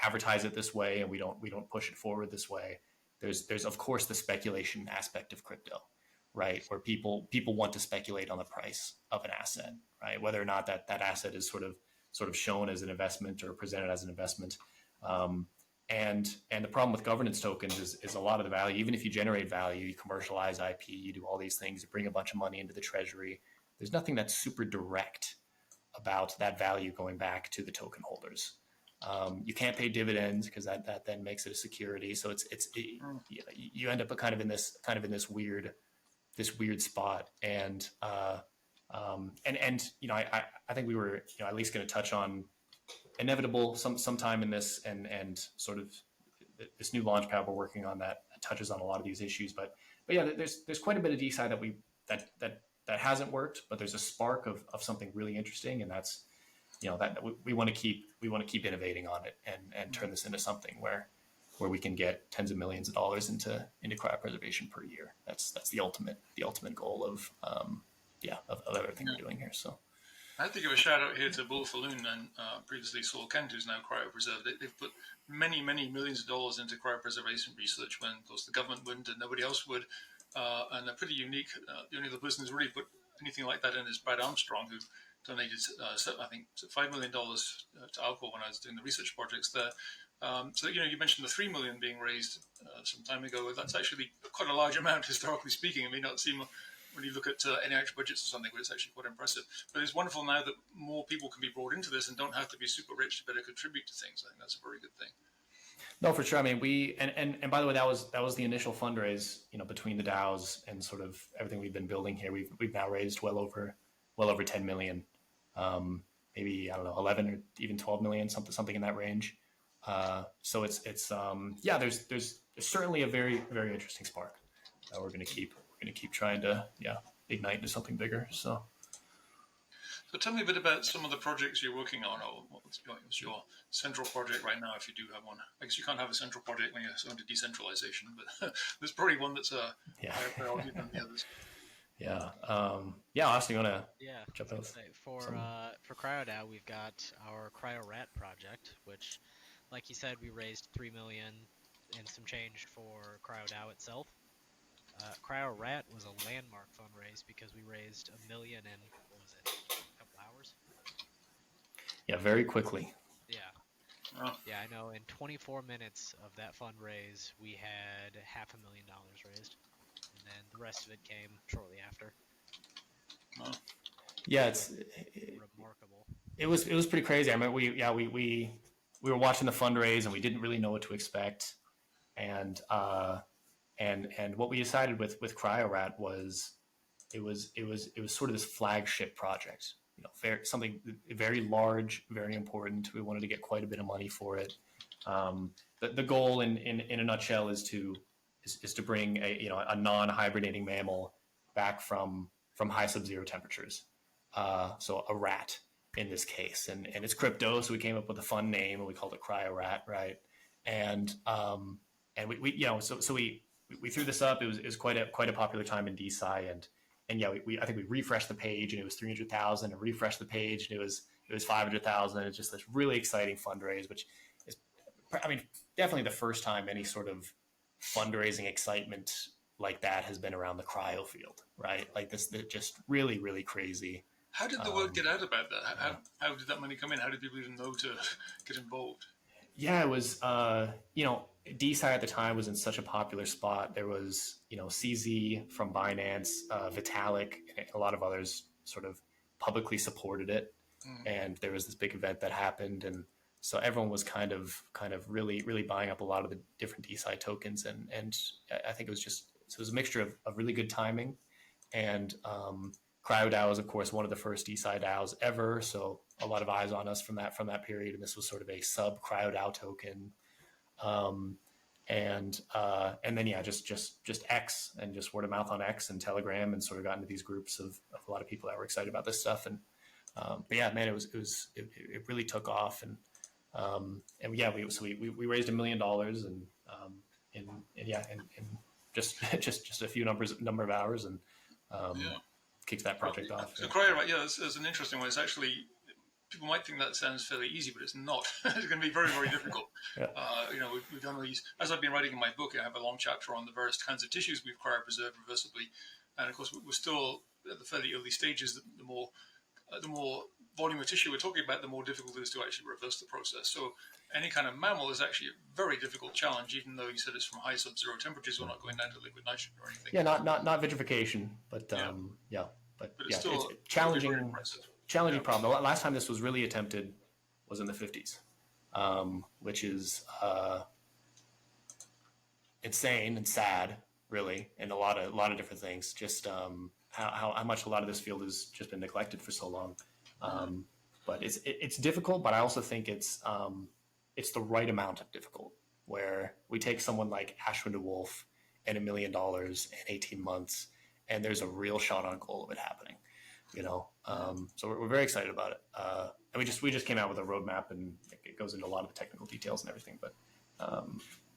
[SPEAKER 2] advertise it this way, and we don't push it forward this way, there's of course the speculation aspect of crypto, right? Where people want to speculate on the price of an asset, right? Whether or not that asset is sort of shown as an investment or presented as an investment. And the problem with governance tokens is a lot of the value, even if you generate value, you commercialize IP, you do all these things, you bring a bunch of money into the treasury, there's nothing that's super direct about that value going back to the token holders. You can't pay dividends because that then makes it a security. So you end up kind of in this weird spot. And I think we were at least going to touch on inevitable sometime in this and sort of this new launch pad we're working on that touches on a lot of these issues. But yeah, there's quite a bit of DeSci that hasn't worked, but there's a spark of something really interesting, and that's that we want to keep innovating on it and turn this into something where we can get tens of millions of dollars into cryopreservation per year. That's the ultimate goal of everything we're doing here. So
[SPEAKER 1] I have to give a shout out here to Bull Falloon and previously Saul Kent, who's now cryopreserved. They've put many millions of dollars into cryopreservation research when, of course, the government wouldn't and nobody else would. And they're pretty unique. The only other person who's really put anything like that in is Brad Armstrong, who donated, I think, $5 million to Alcor when I was doing the research projects there. So, you mentioned the $3 million being raised some time ago. That's actually quite a large amount, historically speaking. It may not seem when you look at any actual budgets or something, but it's actually quite impressive. But it's wonderful now that more people can be brought into this and don't have to be super rich to better contribute to things. I think that's a very good thing.
[SPEAKER 2] No, for sure. I mean, and by the way, that was the initial fundraise, between the DAOs and sort of everything we've been building here. We've now raised well over 10 million, maybe, I don't know, 11 or even 12 million, something in that range. So it's there's certainly a very, very interesting spark that we're going to keep trying to ignite into something bigger. So
[SPEAKER 1] tell me a bit about some of the projects you're working on, or what's your central project right now, if you do have one. I guess you can't have a central project when you're so into decentralization, but there's probably one that's a higher priority than the others.
[SPEAKER 2] Yeah. Austin, you want to jump in?
[SPEAKER 3] For CryoDAO, we've got our CryoRat project, which, like you said, we raised $3 million and some change for CryoDAO itself. CryoRat was a landmark fundraise because we raised $1 million in, what was it, a couple hours?
[SPEAKER 2] Yeah, very quickly.
[SPEAKER 3] Yeah. Oh. Yeah, I know. In 24 minutes of that fundraise, we had $500,000 raised, and then the rest of it came shortly after.
[SPEAKER 1] Oh.
[SPEAKER 2] Yeah, it's
[SPEAKER 3] remarkable.
[SPEAKER 2] It was pretty crazy. I mean, we were watching the fundraise and we didn't really know what to expect, and what we decided with CryoRat was it was sort of this flagship project. Something very large, very important. We wanted to get quite a bit of money for it. The goal, in a nutshell, is to bring a non-hibernating mammal back from high sub-zero temperatures. So a rat in this case, and it's crypto, so we came up with a fun name and we called it CryoRat, right? And we threw this up. It was quite a popular time in DeSci, and I think we refreshed the page and it was 300,000, and refreshed the page and it was 500,000. It's just this really exciting fundraise, which is, I mean, definitely the first time any sort of fundraising excitement like that has been around the cryo field, right? Like this, just really, really crazy.
[SPEAKER 1] How did the word get out about that? How did that money come in? How did people even know to get involved?
[SPEAKER 2] Yeah, it was, DeSci at the time was in such a popular spot. There was, CZ from Binance, Vitalik, and a lot of others sort of publicly supported it. And there was this big event that happened. And so everyone was kind of really, really buying up a lot of the different DeSci tokens. And I think it was a mixture of really good timing. And CryoDAO is, of course, one of the first DeSci DAOs ever. So a lot of eyes on us from that period. And this was sort of a sub CryoDAO token. And then just X and just word of mouth on X and Telegram, and sort of got into these groups of a lot of people that were excited about this stuff. And but yeah, man, it really took off. And we raised $1 million in just a few number of hours, and kicked that project off.
[SPEAKER 1] So CryoRat, it's an interesting one. It's actually, people might think that sounds fairly easy, but it's not. It's going to be very, very difficult. We've done these, as I've been writing in my book, I have a long chapter on the various kinds of tissues we've cryopreserved reversibly. And of course, we're still at the fairly early stages. The more volume of tissue we're talking about, the more difficult it is to actually reverse the process. So any kind of mammal is actually a very difficult challenge, even though you said it's from high sub-zero temperatures. We're not going down to liquid nitrogen or anything.
[SPEAKER 2] Yeah, not vitrification, but it's still challenging. Challenging problem. The last time this was really attempted was in the 50s, which is insane and sad, really, and a lot of different things. Just how much a lot of this field has just been neglected for so long. But it's difficult, but I also think it's the right amount of difficult. Where we take someone like Ashwin de Wolf and $1 million in 18 months. And there's a real shot on goal of it happening, so we're very excited about it. And we just came out with a roadmap, and it goes into a lot of the technical details and everything, but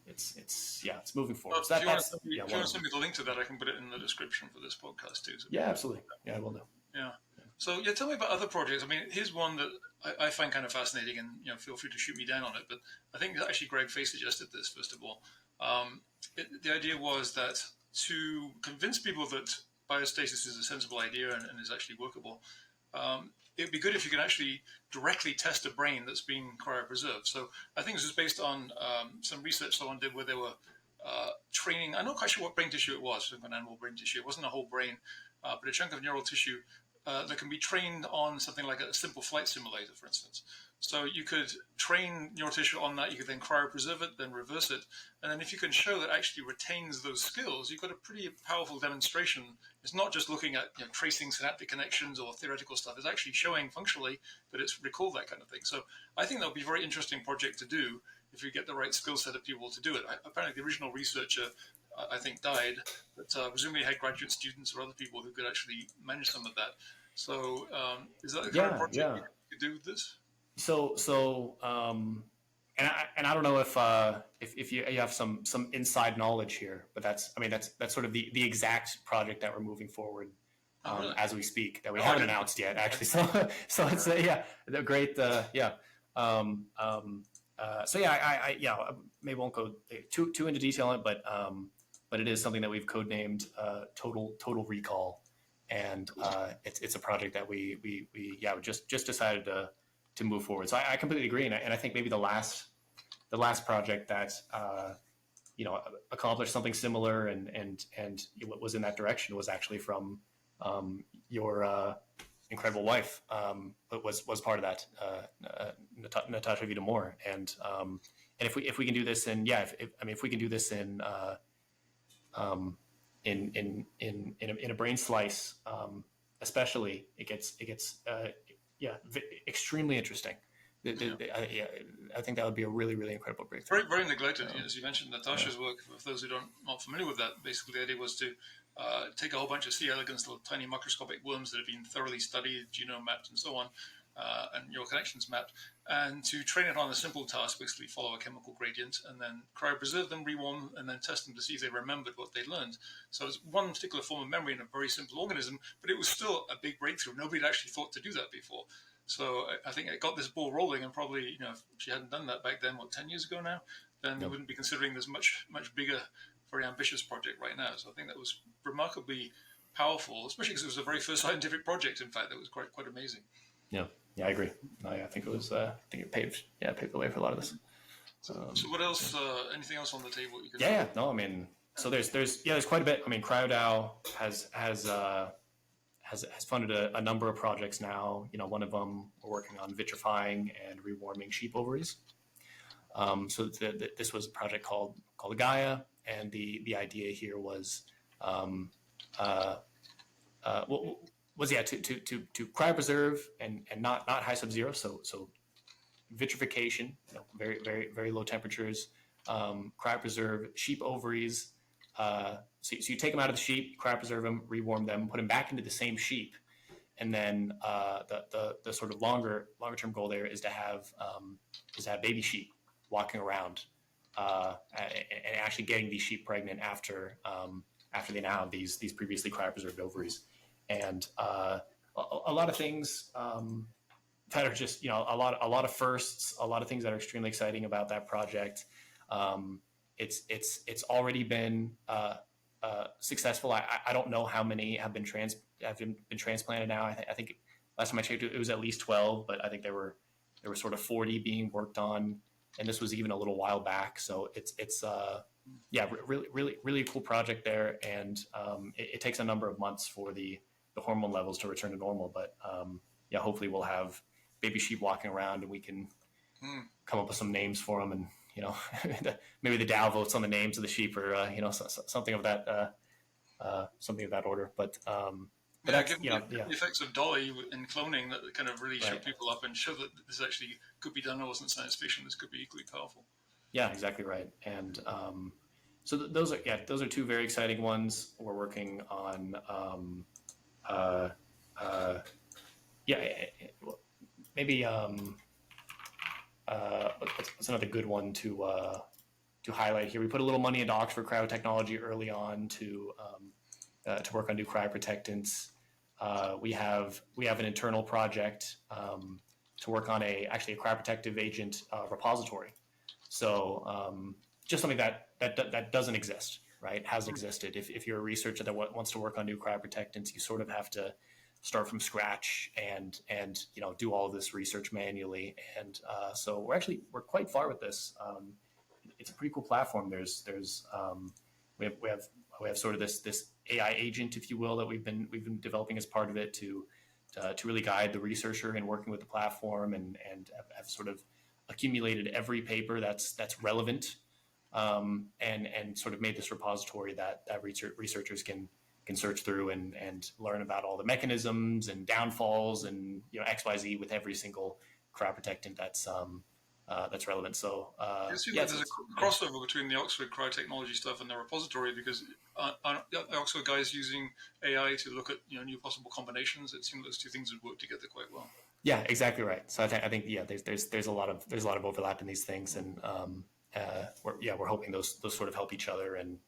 [SPEAKER 2] it's moving forward.
[SPEAKER 1] Well, if you want to send me the link to that, I can put it in the description for this podcast too. So
[SPEAKER 2] yeah, absolutely. Yeah, I will do.
[SPEAKER 1] Yeah. So tell me about other projects. I mean, here's one that I find kind of fascinating, and feel free to shoot me down on it. But I think actually Greg Fay suggested this first of all. The idea was that to convince people that biostasis is a sensible idea and is actually workable, it'd be good if you can actually directly test a brain that's being cryopreserved. So I think this was based on some research someone did where they were training. I'm not quite sure what brain tissue it was, an animal brain tissue. It wasn't a whole brain, but a chunk of neural tissue that can be trained on something like a simple flight simulator, for instance. So you could train neural tissue on that. You could then cryopreserve it, then reverse it. And then if you can show that it actually retains those skills, you've got a pretty powerful demonstration. It's not just looking at tracing synaptic connections or theoretical stuff. It's actually showing functionally that it's recalled that kind of thing. So I think that would be a very interesting project to do if you get the right skill set of people to do it. Apparently the original researcher, I think, died, but presumably had graduate students or other people who could actually manage some of that. So is that the kind of project you could do with this?
[SPEAKER 2] And I don't know if you have some inside knowledge here, but that's sort of the exact project that we're moving forward as we speak, that we haven't announced yet, actually. So it's the great I maybe won't go too into detail on it, but it is something that we've codenamed Total Recall, and it's a project that we just decided to move forward. So I completely agree, and I think maybe the last project that accomplished something similar and was in that direction was actually from your incredible wife, but was part of that, Natasha Vida Moore, and if we can do this if we can do this in a brain slice, especially, it gets extremely interesting. I think that would be a really, really incredible breakthrough.
[SPEAKER 1] Very, very neglected. As you mentioned, Natasha's work, for those who aren't familiar with that, basically the idea was to take a whole bunch of C. elegans, little tiny microscopic worms that have been thoroughly studied, genome mapped and so on, and neural connections mapped, and to train it on a simple task, basically follow a chemical gradient, and then cryopreserve them, rewarm, and then test them to see if they remembered what they learned. So it's one particular form of memory in a very simple organism, but it was still a big breakthrough. Nobody had actually thought to do that before. So I think it got this ball rolling, and probably, if she hadn't done that back then, 10 years ago now, then we wouldn't be considering this much bigger, very ambitious project right now. So I think that was remarkably powerful, especially because it was the very first scientific project, in fact, that was quite amazing.
[SPEAKER 2] Yeah, I agree. I think it was. I think it paved the way for a lot of this.
[SPEAKER 1] So what else? Anything else on the table? You can
[SPEAKER 2] So there's quite a bit. I mean, CryoDAO has funded a number of projects now. One of them, we're working on vitrifying and rewarming sheep ovaries. So this was a project called Gaia, and the idea here was to cryopreserve and not high sub-zero, so vitrification, very, very, very low temperatures, cryopreserve sheep ovaries. So you take them out of the sheep, cryopreserve them, rewarm them, put them back into the same sheep, and then the sort of longer term goal there is to have baby sheep walking around and actually getting these sheep pregnant after they now have these previously cryopreserved ovaries, and a lot of things that are just a lot of firsts, a lot of things that are extremely exciting about that project. It's already been successful. I don't know how many have been transplanted now. I think last time I checked it was at least 12, but I think there were sort of 40 being worked on, and this was even a little while back. So it's really, really, really cool project there, and it takes a number of months for the hormone levels to return to normal. But hopefully we'll have baby sheep walking around, and we can come up with some names for them, and maybe the DAO votes on the names of the sheep, or something of that order. But
[SPEAKER 1] the effects of Dolly in cloning that kind of really shook people up and show that this actually could be done. It wasn't science fiction. This could be equally powerful.
[SPEAKER 2] Yeah, exactly right. And so those are two very exciting ones. We're working on maybe what's another good one to highlight here. We put a little money into Oxford Cryotechnology early on to work on new cryoprotectants. We have an internal project to work on a cryoprotective agent repository. So just something that doesn't exist, right? Hasn't existed. If you're a researcher that wants to work on new cryoprotectants, you sort of have to start from scratch and do all of this research manually. And so we're quite far with this. It's a pretty cool platform. We have sort of this AI agent, if you will, that we've been developing as part of it to really guide the researcher in working with the platform, and have sort of accumulated every paper that's relevant, and sort of made this repository that researchers can search through and learn about all the mechanisms and downfalls and XYZ with every single cryoprotectant that's relevant. So
[SPEAKER 1] there's a crossover between the Oxford cryotechnology stuff and the repository, because the Oxford guys using AI to look at new possible combinations. It seems those two things would work together quite well.
[SPEAKER 2] Yeah, exactly right. So I think there's a lot of overlap in these things, and we're hoping those sort of help each other. And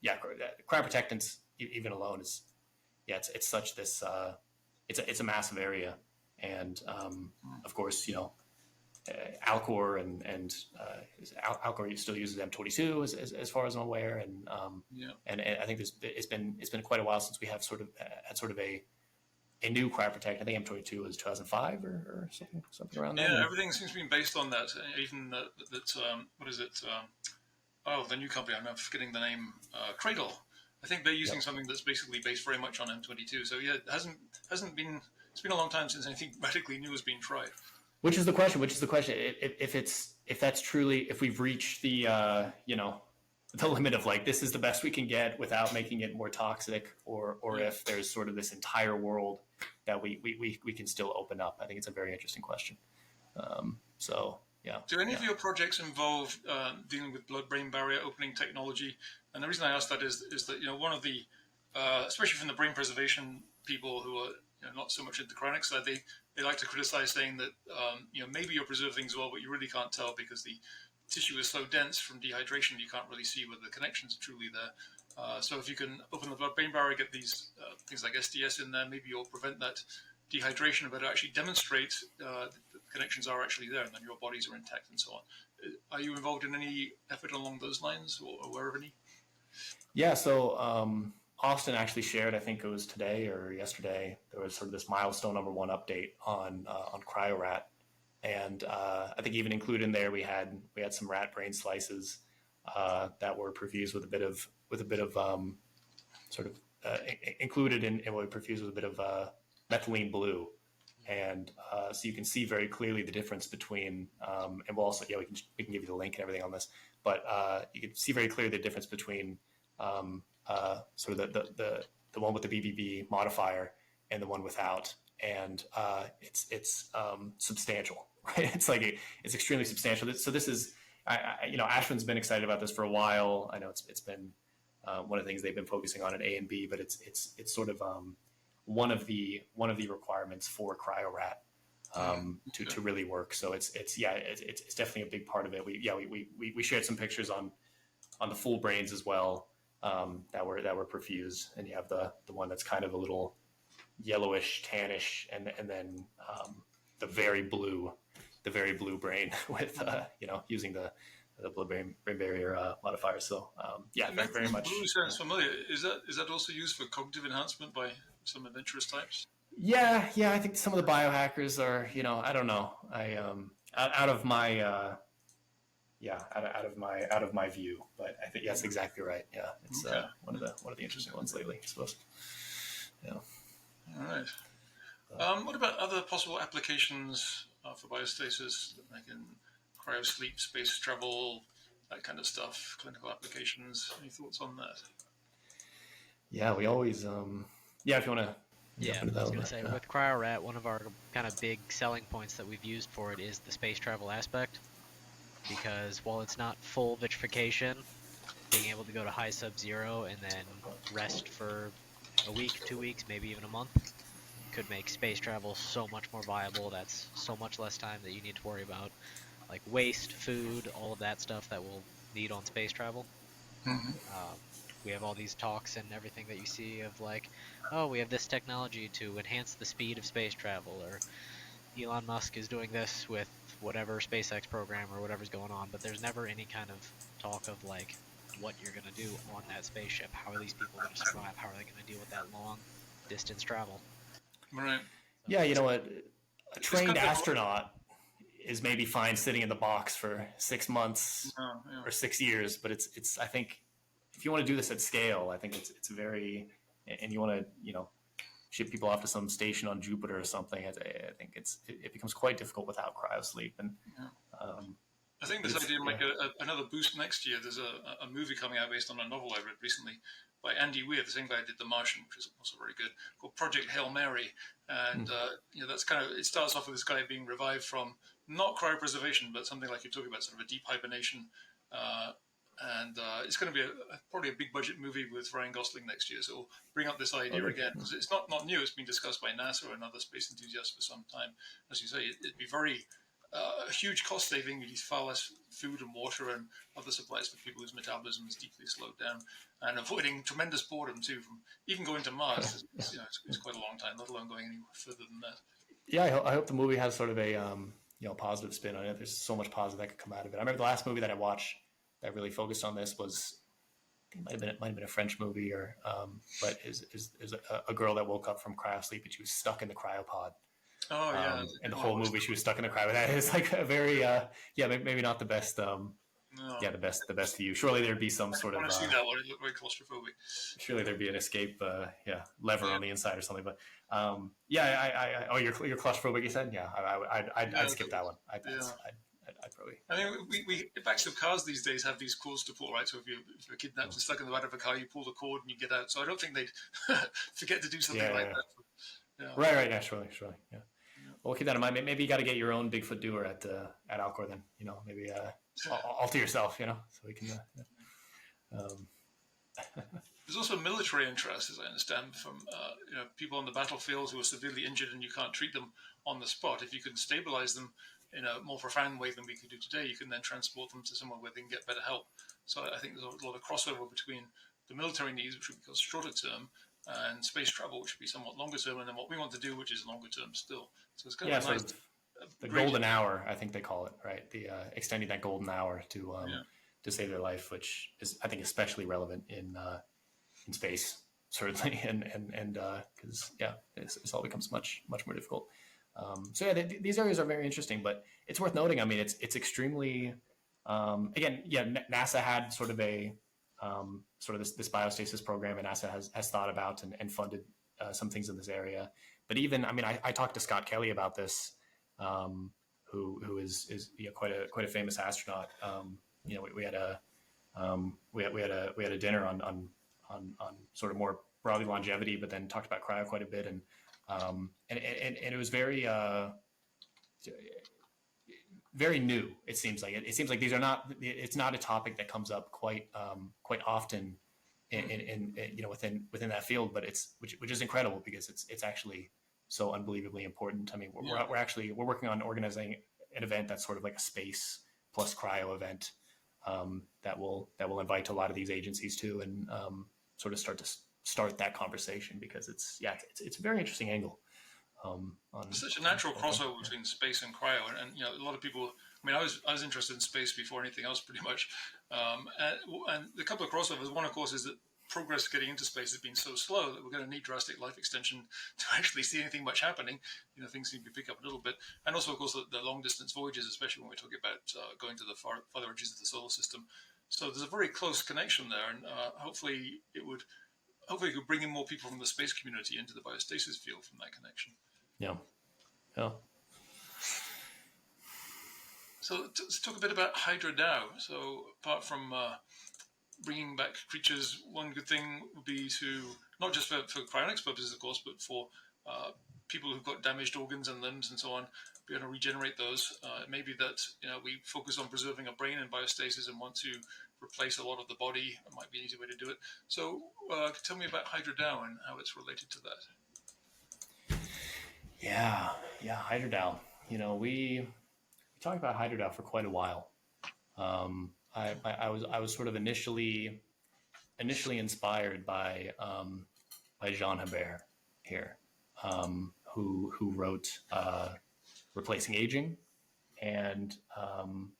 [SPEAKER 2] cryoprotectants even alone is it's such this it's a massive area, and of course Alcor and Alcor still uses M22 as far as I'm aware, and I think it's been quite a while since we have had a new cryoprotect. I think M22 was 2005 or something around there.
[SPEAKER 1] Yeah, everything seems to be based on that. Even what is it? The new company, I'm forgetting the name. Cradle. I think they're using something that's basically based very much on M22. So yeah, it hasn't been. It's been a long time since anything radically new has been tried.
[SPEAKER 2] Which is the question? If we've reached the the limit of this is the best we can get without making it more toxic, or if there's sort of this entire world that we can still open up. I think it's a very interesting question.
[SPEAKER 1] Do any of your projects involve dealing with blood-brain barrier opening technology? And the reason I ask that is that one of the especially from the brain preservation people who are not so much into the cryonics side, they like to criticize, saying that maybe you'll preserve things well, but you really can't tell because the tissue is so dense from dehydration, you can't really see whether the connections are truly there. So if you can open the blood-brain barrier, get these things like SDS in there, maybe you'll prevent that dehydration, but actually demonstrate the connections are actually there, and then your bodies are intact and so on. Are you involved in any effort along those lines, or aware of any?
[SPEAKER 2] Yeah, so Austin actually shared, I think it was today or yesterday, there was sort of this milestone number 1 update on CryoRat. And I think even included in there, we had some rat brain slices that were perfused with a bit of included in what we perfused with a bit of methylene blue, and so you can see very clearly the difference between. And we'll also we can give you the link and everything on this, but you can see very clearly the difference between sort of the one with the BBB modifier and the one without, and it's substantial. Right? It's extremely substantial. So this is, Ashwin's been excited about this for a while. I know it's been one of the things they've been focusing on at A&B, but it's sort of one of the requirements for CryoRat to really work. So it's definitely a big part of it. We shared some pictures on the full brains as well that were perfused, and you have the one that's kind of a little yellowish, tannish, and then the very blue brain with using the blood-brain barrier modifier. So very much. Blue
[SPEAKER 1] sounds familiar. Is that also used for cognitive enhancement by some adventurous types?
[SPEAKER 2] Yeah. I think some of the biohackers are. I don't know. Out of my view, but I think that's exactly right. Yeah, it's one of the interesting ones lately, I suppose. Yeah.
[SPEAKER 1] All right. What about other possible applications for biostasis, like in cryosleep, space travel, that kind of stuff, clinical applications? Any thoughts on that?
[SPEAKER 2] Yeah, we always, if you want to.
[SPEAKER 3] Yeah, I was going to say, with CryoRat, one of our kind of big selling points that we've used for it is the space travel aspect, because while it's not full vitrification, being able to go to high sub-zero and then rest for a week, 2 weeks, maybe even a month could make space travel so much more viable. That's so much less time that you need to worry about, like waste, food, all of that stuff that we'll need on space travel. We have all these talks and everything that you see of like, oh, we have this technology to enhance the speed of space travel, or Elon Musk is doing this with whatever SpaceX program or whatever's going on, but there's never any kind of talk of like what you're going to do on that spaceship. How are these people going to survive? How are they going to deal with that long distance travel?
[SPEAKER 1] Right.
[SPEAKER 2] Yeah, you know what? A trained astronaut is maybe fine sitting in the box for 6 months or 6 years, but it's I think if you want to do this at scale, I think it's very, and you want to, you know, ship people off to some station on Jupiter or something, I think it becomes quite difficult without cryosleep. And
[SPEAKER 1] I think this idea might get another boost next year. There's a movie coming out based on a novel I read recently by Andy Weir, the same guy who did The Martian, which is also very good, called Project Hail Mary. And you know, that's kind of, it starts off with this guy being revived from not cryopreservation, but something like you're talking about, sort of a deep hibernation. And it's going to be probably a big budget movie with Ryan Gosling next year. So it'll bring up this idea again, because it's not new. It's been discussed by NASA and other space enthusiasts for some time. As you say, it'd be very a huge cost saving. You need far less food and water and other supplies for people whose metabolism is deeply slowed down, and avoiding tremendous boredom too. From even going to Mars, you know, it's quite a long time, let alone going any further than that.
[SPEAKER 2] Yeah, I hope the movie has sort of a you know, positive spin on it. There's so much positive that could come out of it. I remember the last movie that I watched that really focused on this was, I think it might have been a French movie, or but is a girl that woke up from cryosleep and she was stuck in the cryopod.
[SPEAKER 1] Oh yeah,
[SPEAKER 2] and the whole movie she was stuck in the crowd. That is like a very maybe not the best the best view. Surely there'd be some sort of
[SPEAKER 1] I see that one. It looked very claustrophobic.
[SPEAKER 2] Surely there'd be an escape lever on the inside or something. But you're claustrophobic, you said? Yeah, I'd skip that one. I'd probably.
[SPEAKER 1] I mean, we backs of cars these days have these cords to pull, right? So if you're kidnapped and stuck in the back of a car, you pull the cord and you get out. So I don't think they'd forget to do something like that. Yeah.
[SPEAKER 2] Right. Yeah, surely. Yeah. Well, keep that in mind. Maybe you got to get your own Bigfoot doer at Alcor then. You know, maybe alter yourself. You know, so we can.
[SPEAKER 1] There's also military interest, as I understand, from you know, people on the battlefield who are severely injured and you can't treat them on the spot. If you can stabilize them in a more profound way than we could do today, you can then transport them to somewhere where they can get better help. So I think there's a lot of crossover between the military needs, which would be shorter term, and space travel, which would be somewhat longer term, and then what we want to do, which is longer term still. So it's kind of nice.
[SPEAKER 2] The golden hour, I think they call it, right? The extending that golden hour to save their life, which is, I think, especially relevant in space, certainly, and because this all becomes much more difficult. These areas are very interesting, but it's worth noting. I mean, it's extremely NASA had sort of a sort of this biostasis program, and NASA has thought about and funded some things in this area. But even, I mean, I talked to Scott Kelly about this, who is quite a famous astronaut. You know, we had a dinner on sort of more broadly longevity, but then talked about cryo quite a bit, and it was very very new. It seems like these are not. It's not a topic that comes up quite often in you know, within that field, but which is incredible because it's actually so unbelievably important. I mean, we're working on organizing an event that's sort of like a space plus cryo event that will invite a lot of these agencies to, and sort of start that conversation, because it's a very interesting angle.
[SPEAKER 1] There's such a natural crossover between space and cryo, and you know, a lot of people. I mean, I was interested in space before anything else, pretty much. And the couple of crossovers. One, of course, is that progress getting into space has been so slow that we're going to need drastic life extension to actually see anything much happening. You know, things seem to pick up a little bit, and also, of course, the long distance voyages, especially when we're talking about going to the farther edges of the solar system. So there's a very close connection there, and hopefully it could bring in more people from the space community into the biostasis field from that connection.
[SPEAKER 2] Yeah.
[SPEAKER 1] So let's talk a bit about HydraDAO. So apart from bringing back creatures, one good thing would be to, not just for cryonics purposes, of course, but for people who've got damaged organs and limbs and so on, be able to regenerate those. It may be that we focus on preserving a brain in biostasis and want to replace a lot of the body. It might be an easy way to do it. So tell me about HydraDAO and how it's related to that.
[SPEAKER 2] Yeah, HydraDAO. We talked about HydraDAO for quite a while. I was sort of initially inspired by Jean Hebert here, who wrote Replacing Aging. And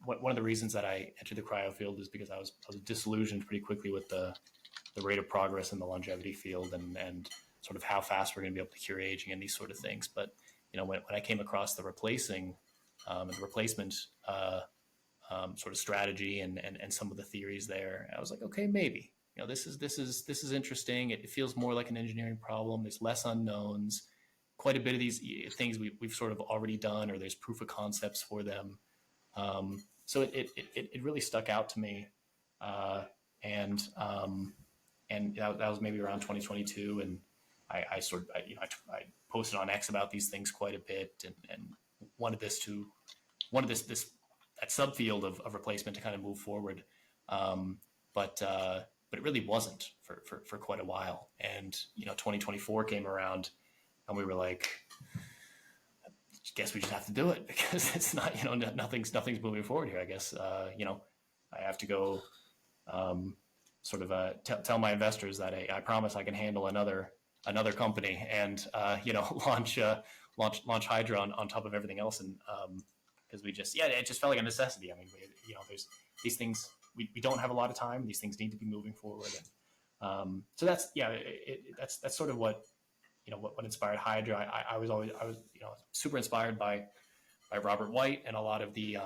[SPEAKER 2] one of the reasons that I entered the cryo field is because I was disillusioned pretty quickly with the rate of progress in the longevity field and sort of how fast we're going to be able to cure aging and these sort of things. But when I came across the replacing and the replacement sort of strategy and some of the theories there, I was like, okay, maybe this is interesting. It feels more like an engineering problem. There's less unknowns. Quite a bit of these things we've sort of already done, or there's proof of concepts for them. So it really stuck out to me, and that was maybe around 2022, and I posted on X about these things quite a bit, and wanted this that subfield of replacement to kind of move forward, but it really wasn't for quite a while. And 2024 came around, and we were like, I guess we just have to do it, because it's not, nothing's moving forward here. I guess, I have to go tell my investors that I promise I can handle another company and, launch Hydra on top of everything else. And because it just felt like a necessity. I mean, there's these things, we don't have a lot of time. These things need to be moving forward. And so that's sort of what inspired Hydra. I was super inspired by Robert White and a lot of the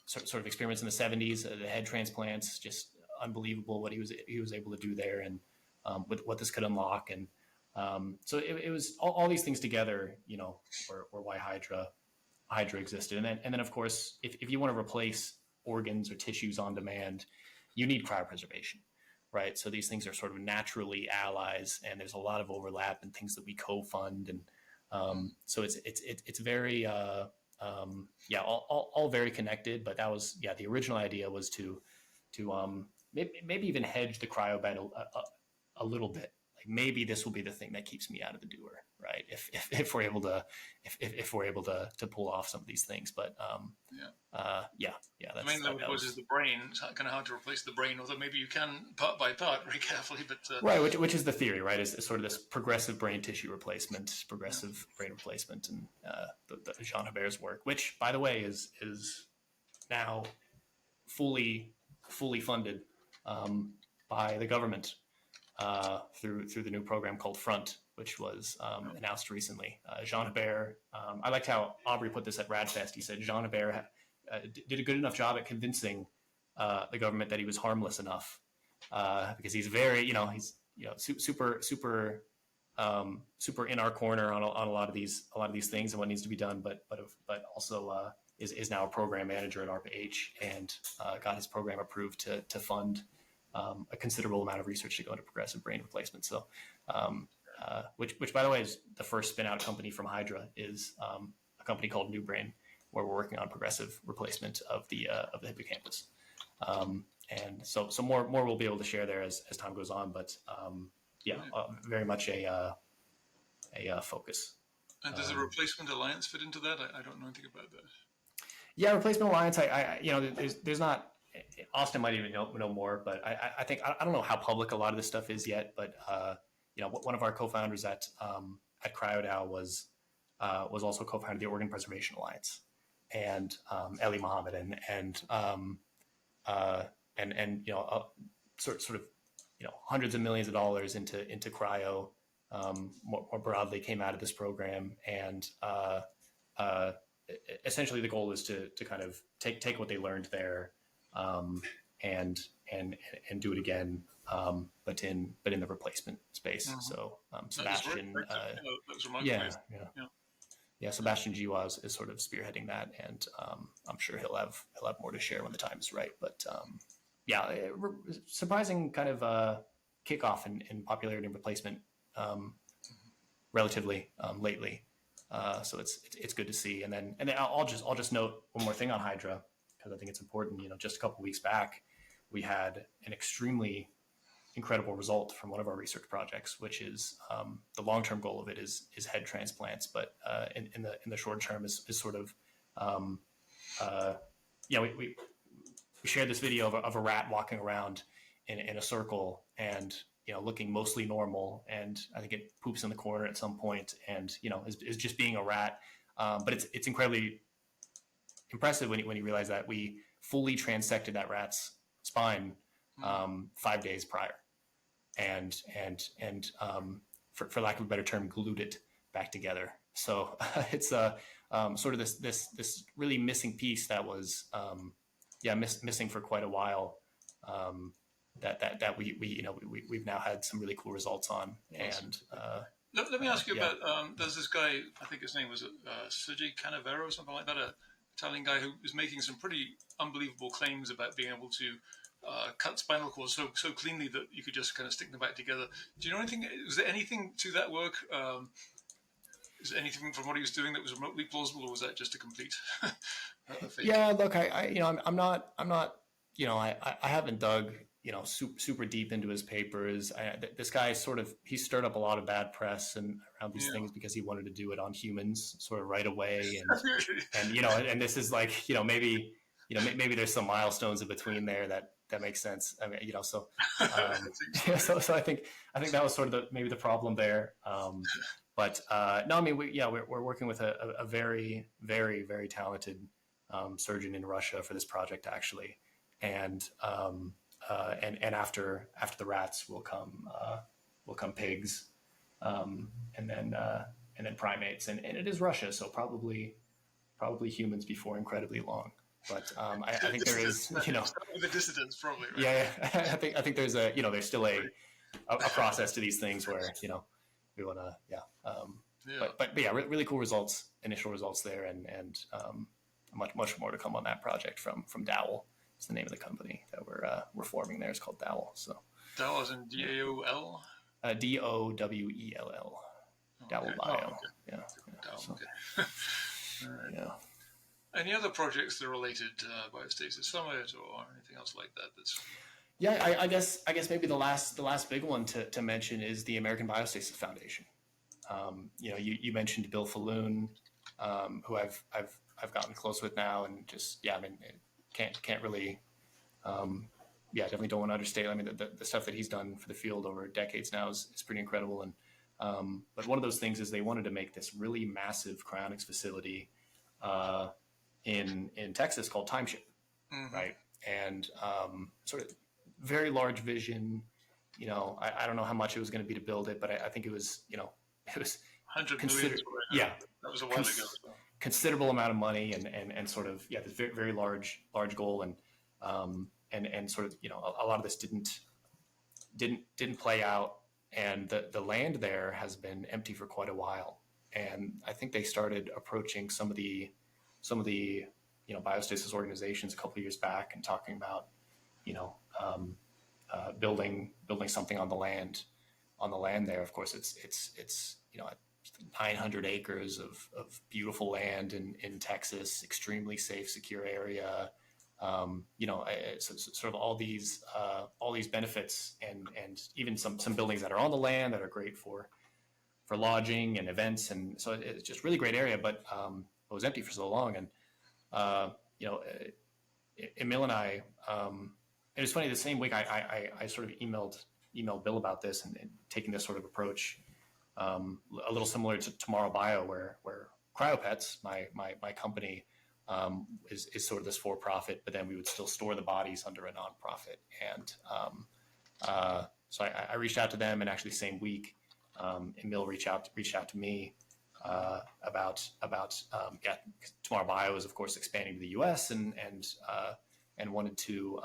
[SPEAKER 2] sort of experiments in the 70s, the head transplants, just unbelievable what he was able to do there, and with what this could unlock. And so it was all these things together, or why Hydra existed. And then of course, if you want to replace organs or tissues on demand, you need cryopreservation. Right. So these things are sort of naturally allies, and there's a lot of overlap in things that we co-fund. And so it's very, all very connected. But that was, the original idea was to maybe even hedge the cryobed a little bit. Like, maybe this will be the thing that keeps me out of the doer. Right. If we're able to, if we're able to pull off some of these things. But
[SPEAKER 1] the main level is the brain. It's kind of hard to replace the brain, although maybe you can part by part very carefully. But
[SPEAKER 2] right, which is the theory, right? Is sort of this progressive brain tissue replacement, brain replacement, and the Jean Hebert's work, which, by the way, is now fully funded by the government through the new program called Front, which was announced recently. Jean Hebert, I liked how Aubrey put this at RadFest. He said Jean Hebert did a good enough job at convincing the government that he was harmless enough, because he's very, super in our corner on a lot of these things and what needs to be done, but also is now a program manager at ARPA-H, and got his program approved to fund a considerable amount of research to go into progressive brain replacement. So, which by the way is the first spin-out company from Hydra, is a company called New Brain, where we're working on progressive replacement of the hippocampus. And so more we'll be able to share there as time goes on. But very much a focus.
[SPEAKER 1] And does the Replacement Alliance fit into that? I don't know anything about that.
[SPEAKER 2] Yeah, Replacement Alliance. There's not. Austin might even know more, but I think I don't know how public a lot of this stuff is yet. But one of our co-founders at CryoDAO was also co-founder of the Organ Preservation Alliance, and Eli Mohammed, and sort of hundreds of millions of dollars into cryo more broadly came out of this program. And essentially the goal is to kind of take what they learned there and do it again, but in the replacement space. Mm-hmm. So Sebastian, Sebastian Jiwa is sort of spearheading that, and I'm sure he'll have more to share when the time is right. But surprising kind of kickoff in popularity and replacement relatively lately. So it's good to see. And then I'll just note one more thing on Hydra, because I think it's important. Just a couple of weeks back, we had an extremely incredible result from one of our research projects, which is the long-term goal of it is head transplants, but in the short term is sort of we shared this video of a rat walking around in a circle and looking mostly normal, and I think it poops in the corner at some point, and is just being a rat. But it's incredibly impressive when you realize that we fully transected that rat's spine 5 days prior, and for lack of a better term, glued it back together. So it's sort of this really missing piece that was missing for quite a while. That we've now had some really cool results on. And
[SPEAKER 1] let me ask you about there's this guy, I think his name was Sergei Canavero or something like that, a Italian guy who was making some pretty unbelievable claims about being able to cut spinal cords so cleanly that you could just kind of stick them back together. Do you know anything? Was there anything to that work? Is there anything from what he was doing that was remotely plausible, or was that just a complete fake?
[SPEAKER 2] Yeah, look, I'm not I haven't dug super deep into his papers. This guy he stirred up a lot of bad press and around these things because he wanted to do it on humans sort of right away, and this is like maybe there's some milestones in between there that makes sense. I mean, so I think that was sort of maybe the problem there. But no, I mean, we're working with a very, very, very talented surgeon in Russia for this project, actually, and after the rats will come pigs, and then primates, and it is Russia, so probably humans before incredibly long. But I think there is
[SPEAKER 1] the dissidents probably, right?
[SPEAKER 2] Yeah, I think there's there's still a process to these things where we want to but yeah, really cool initial results there, and much more to come on that project from DAOL. It's the name of the company that we're forming there. It's called DAOL. So
[SPEAKER 1] DAOL as in DAOL?
[SPEAKER 2] DOWELL. DAOL Bio.
[SPEAKER 1] Okay.
[SPEAKER 2] Yeah.
[SPEAKER 1] DAOL,
[SPEAKER 2] So,
[SPEAKER 1] okay. All right.
[SPEAKER 2] Yeah.
[SPEAKER 1] Any other projects that are related to Biostasis Summit or anything else like that?
[SPEAKER 2] Yeah, I guess maybe the last big one to mention is the American Biostasis Foundation. You mentioned Bill Falloon, who I've gotten close with now, and just I mean, can't really, definitely don't want to understate. I mean, the stuff that he's done for the field over decades now is pretty incredible. And but one of those things is they wanted to make this really massive cryonics facility in Texas called Timeship, right? And sort of very large vision. I don't know how much it was going to be to build it, but I think it was it was
[SPEAKER 1] 100 million.
[SPEAKER 2] Yeah,
[SPEAKER 1] that was a while ago.
[SPEAKER 2] Considerable amount of money and sort of this very, very large goal, and sort of a lot of this didn't play out, and the land there has been empty for quite a while, and I think they started approaching some of the biostasis organizations a couple of years back and talking about building something on the land there. Of course, it's 900 acres of beautiful land in Texas, extremely safe, secure area. Sort of all these benefits, and even some buildings that are on the land that are great for lodging and events, and so it's just really great area. But it was empty for so long, and Emil and I. It was funny. The same week, I sort of emailed Bill about this and taking this sort of approach. A little similar to Tomorrow Bio, where CryoPets, my company, is sort of this for-profit, but then we would still store the bodies under a nonprofit. And so I reached out to them, and actually same week, Emil reached out to me about Tomorrow Bio is of course expanding to the U.S. and wanted to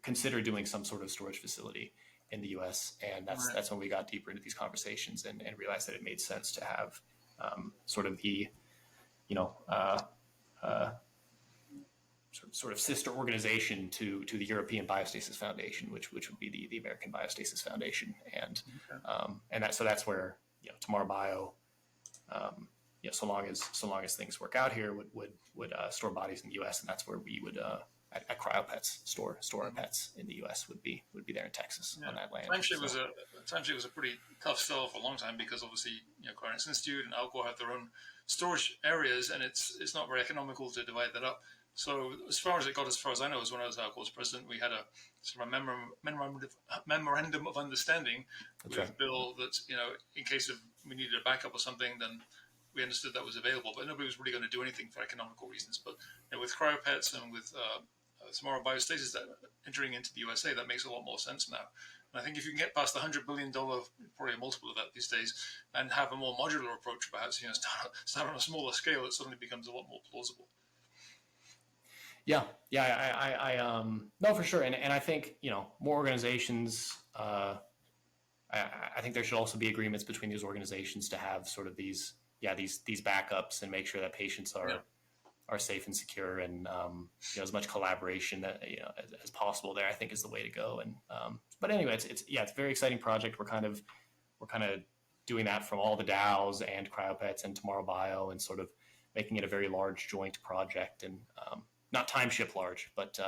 [SPEAKER 2] consider doing some sort of storage facility in the U.S. And that's when we got deeper into these conversations and realized that it made sense to have sort of the sort of sister organization to the European Biostasis Foundation, which would be the American Biostasis Foundation, and that's where Tomorrow Bio, so long as things work out here, would store bodies in the U.S., and that's where we would at CryoPets store our pets in the U.S. would be there in Texas on that land.
[SPEAKER 1] Timeship was a pretty tough sell for a long time because obviously CryoRat and Steward and Alcor have their own storage areas, and it's not very economical to divide that up. So as far as I know, was when I was Alcor's president, we had a sort of a memorandum of understanding with Bill that in case of we needed a backup or something, then we understood that was available, but nobody was really going to do anything for economical reasons. But with CryoPets and with Tomorrow Biostasis that entering into the USA, that makes a lot more sense now. And I think if you can get past the $100 billion, probably a multiple of that these days, and have a more modular approach, perhaps start on a smaller scale, it suddenly becomes a lot more plausible.
[SPEAKER 2] Yeah, I no, for sure, and I think more organizations. I think there should also be agreements between these organizations to have sort of these backups and make sure that patients are safe and secure, and as much collaboration that as possible there, I think is the way to go. And but anyway, it's a very exciting project. We're kind of doing that from all the DAOs and CryoPets and Tomorrow Bio, and sort of making it a very large joint project, and not timeship large, but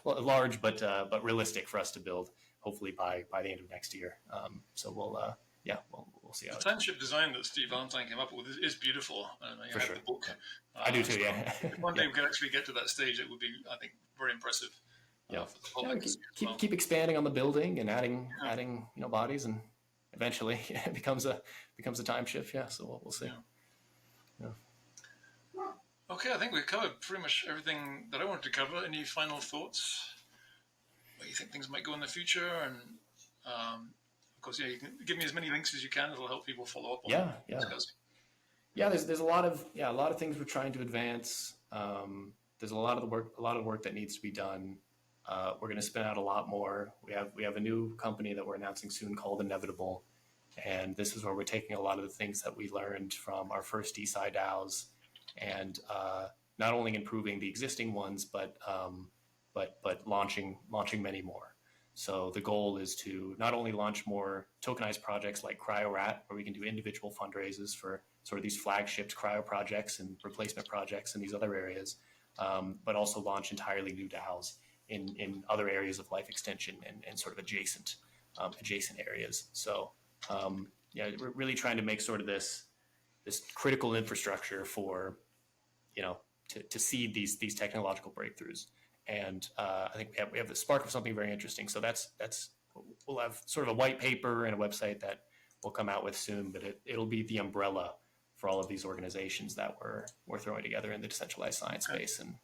[SPEAKER 2] large, but realistic for us to build. Hopefully by the end of next year. So we'll see how.
[SPEAKER 1] The timeship design that Steve Valentine came up with is beautiful. I have the book.
[SPEAKER 2] I do too. Yeah.
[SPEAKER 1] If one day we can actually get to that stage, it would be, I think, very impressive.
[SPEAKER 2] Keep expanding on the building and adding bodies, and eventually it becomes a timeship. Yeah. So we'll see. Yeah.
[SPEAKER 1] Okay, I think we've covered pretty much everything that I wanted to cover. Any final thoughts? Where you think things might go in the future? And of course, you can give me as many links as you can. It'll help people follow up on discussing.
[SPEAKER 2] Yeah, there's a lot of things we're trying to advance. There's a lot of work that needs to be done. We're going to spin out a lot more. We have a new company that we're announcing soon called Inevitable, and this is where we're taking a lot of the things that we learned from our first DeSci DAOs, and not only improving the existing ones, but launching many more. So the goal is to not only launch more tokenized projects like CryoRat, where we can do individual fundraisers for sort of these flagship cryo projects and replacement projects in these other areas, but also launch entirely new DAOs in other areas of life extension and sort of adjacent areas. So we're really trying to make sort of this critical infrastructure for to seed these technological breakthroughs. And I think we have the spark of something very interesting. So that's we'll have sort of a white paper and a website that we'll come out with soon, but it'll be the umbrella for all of these organizations that we're throwing together in the decentralized science space. And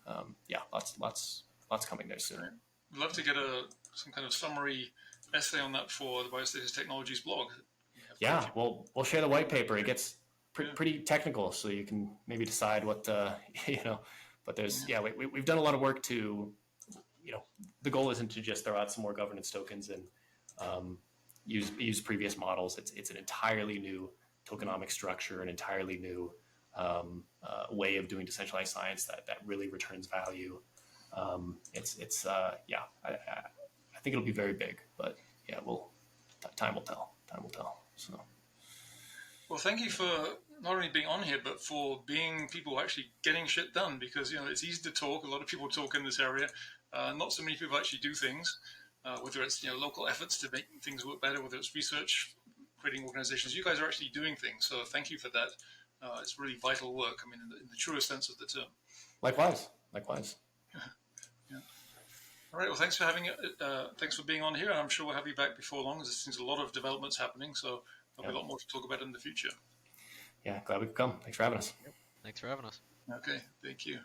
[SPEAKER 2] lots coming there soon.
[SPEAKER 1] Right. I'd love to get some kind of summary essay on that for the Biostasis Technologies blog.
[SPEAKER 2] Yeah, we'll share the white paper. It gets pretty technical, so you can maybe decide what But there's we've done a lot of work to, the goal isn't to just throw out some more governance tokens and use previous models. It's an entirely new tokenomic structure, an entirely new way of doing decentralized science that really returns value. I think it'll be very big, but time will tell. So.
[SPEAKER 1] Well, thank you for not only being on here, but for being people actually getting shit done, because, it's easy to talk. A lot of people talk in this area. Not so many people actually do things, whether it's, local efforts to make things work better, whether it's research, creating organizations. You guys are actually doing things. So thank you for that. It's really vital work. I mean, in the truest sense of the term.
[SPEAKER 2] Likewise.
[SPEAKER 1] Yeah. All right. Well, thanks for being on here. And I'm sure we'll have you back before long, because there's a lot of developments happening. So there'll be a lot more to talk about in the future.
[SPEAKER 2] Yeah, glad we could come. Thanks for having us.
[SPEAKER 3] Thanks for having us.
[SPEAKER 1] Okay, thank you.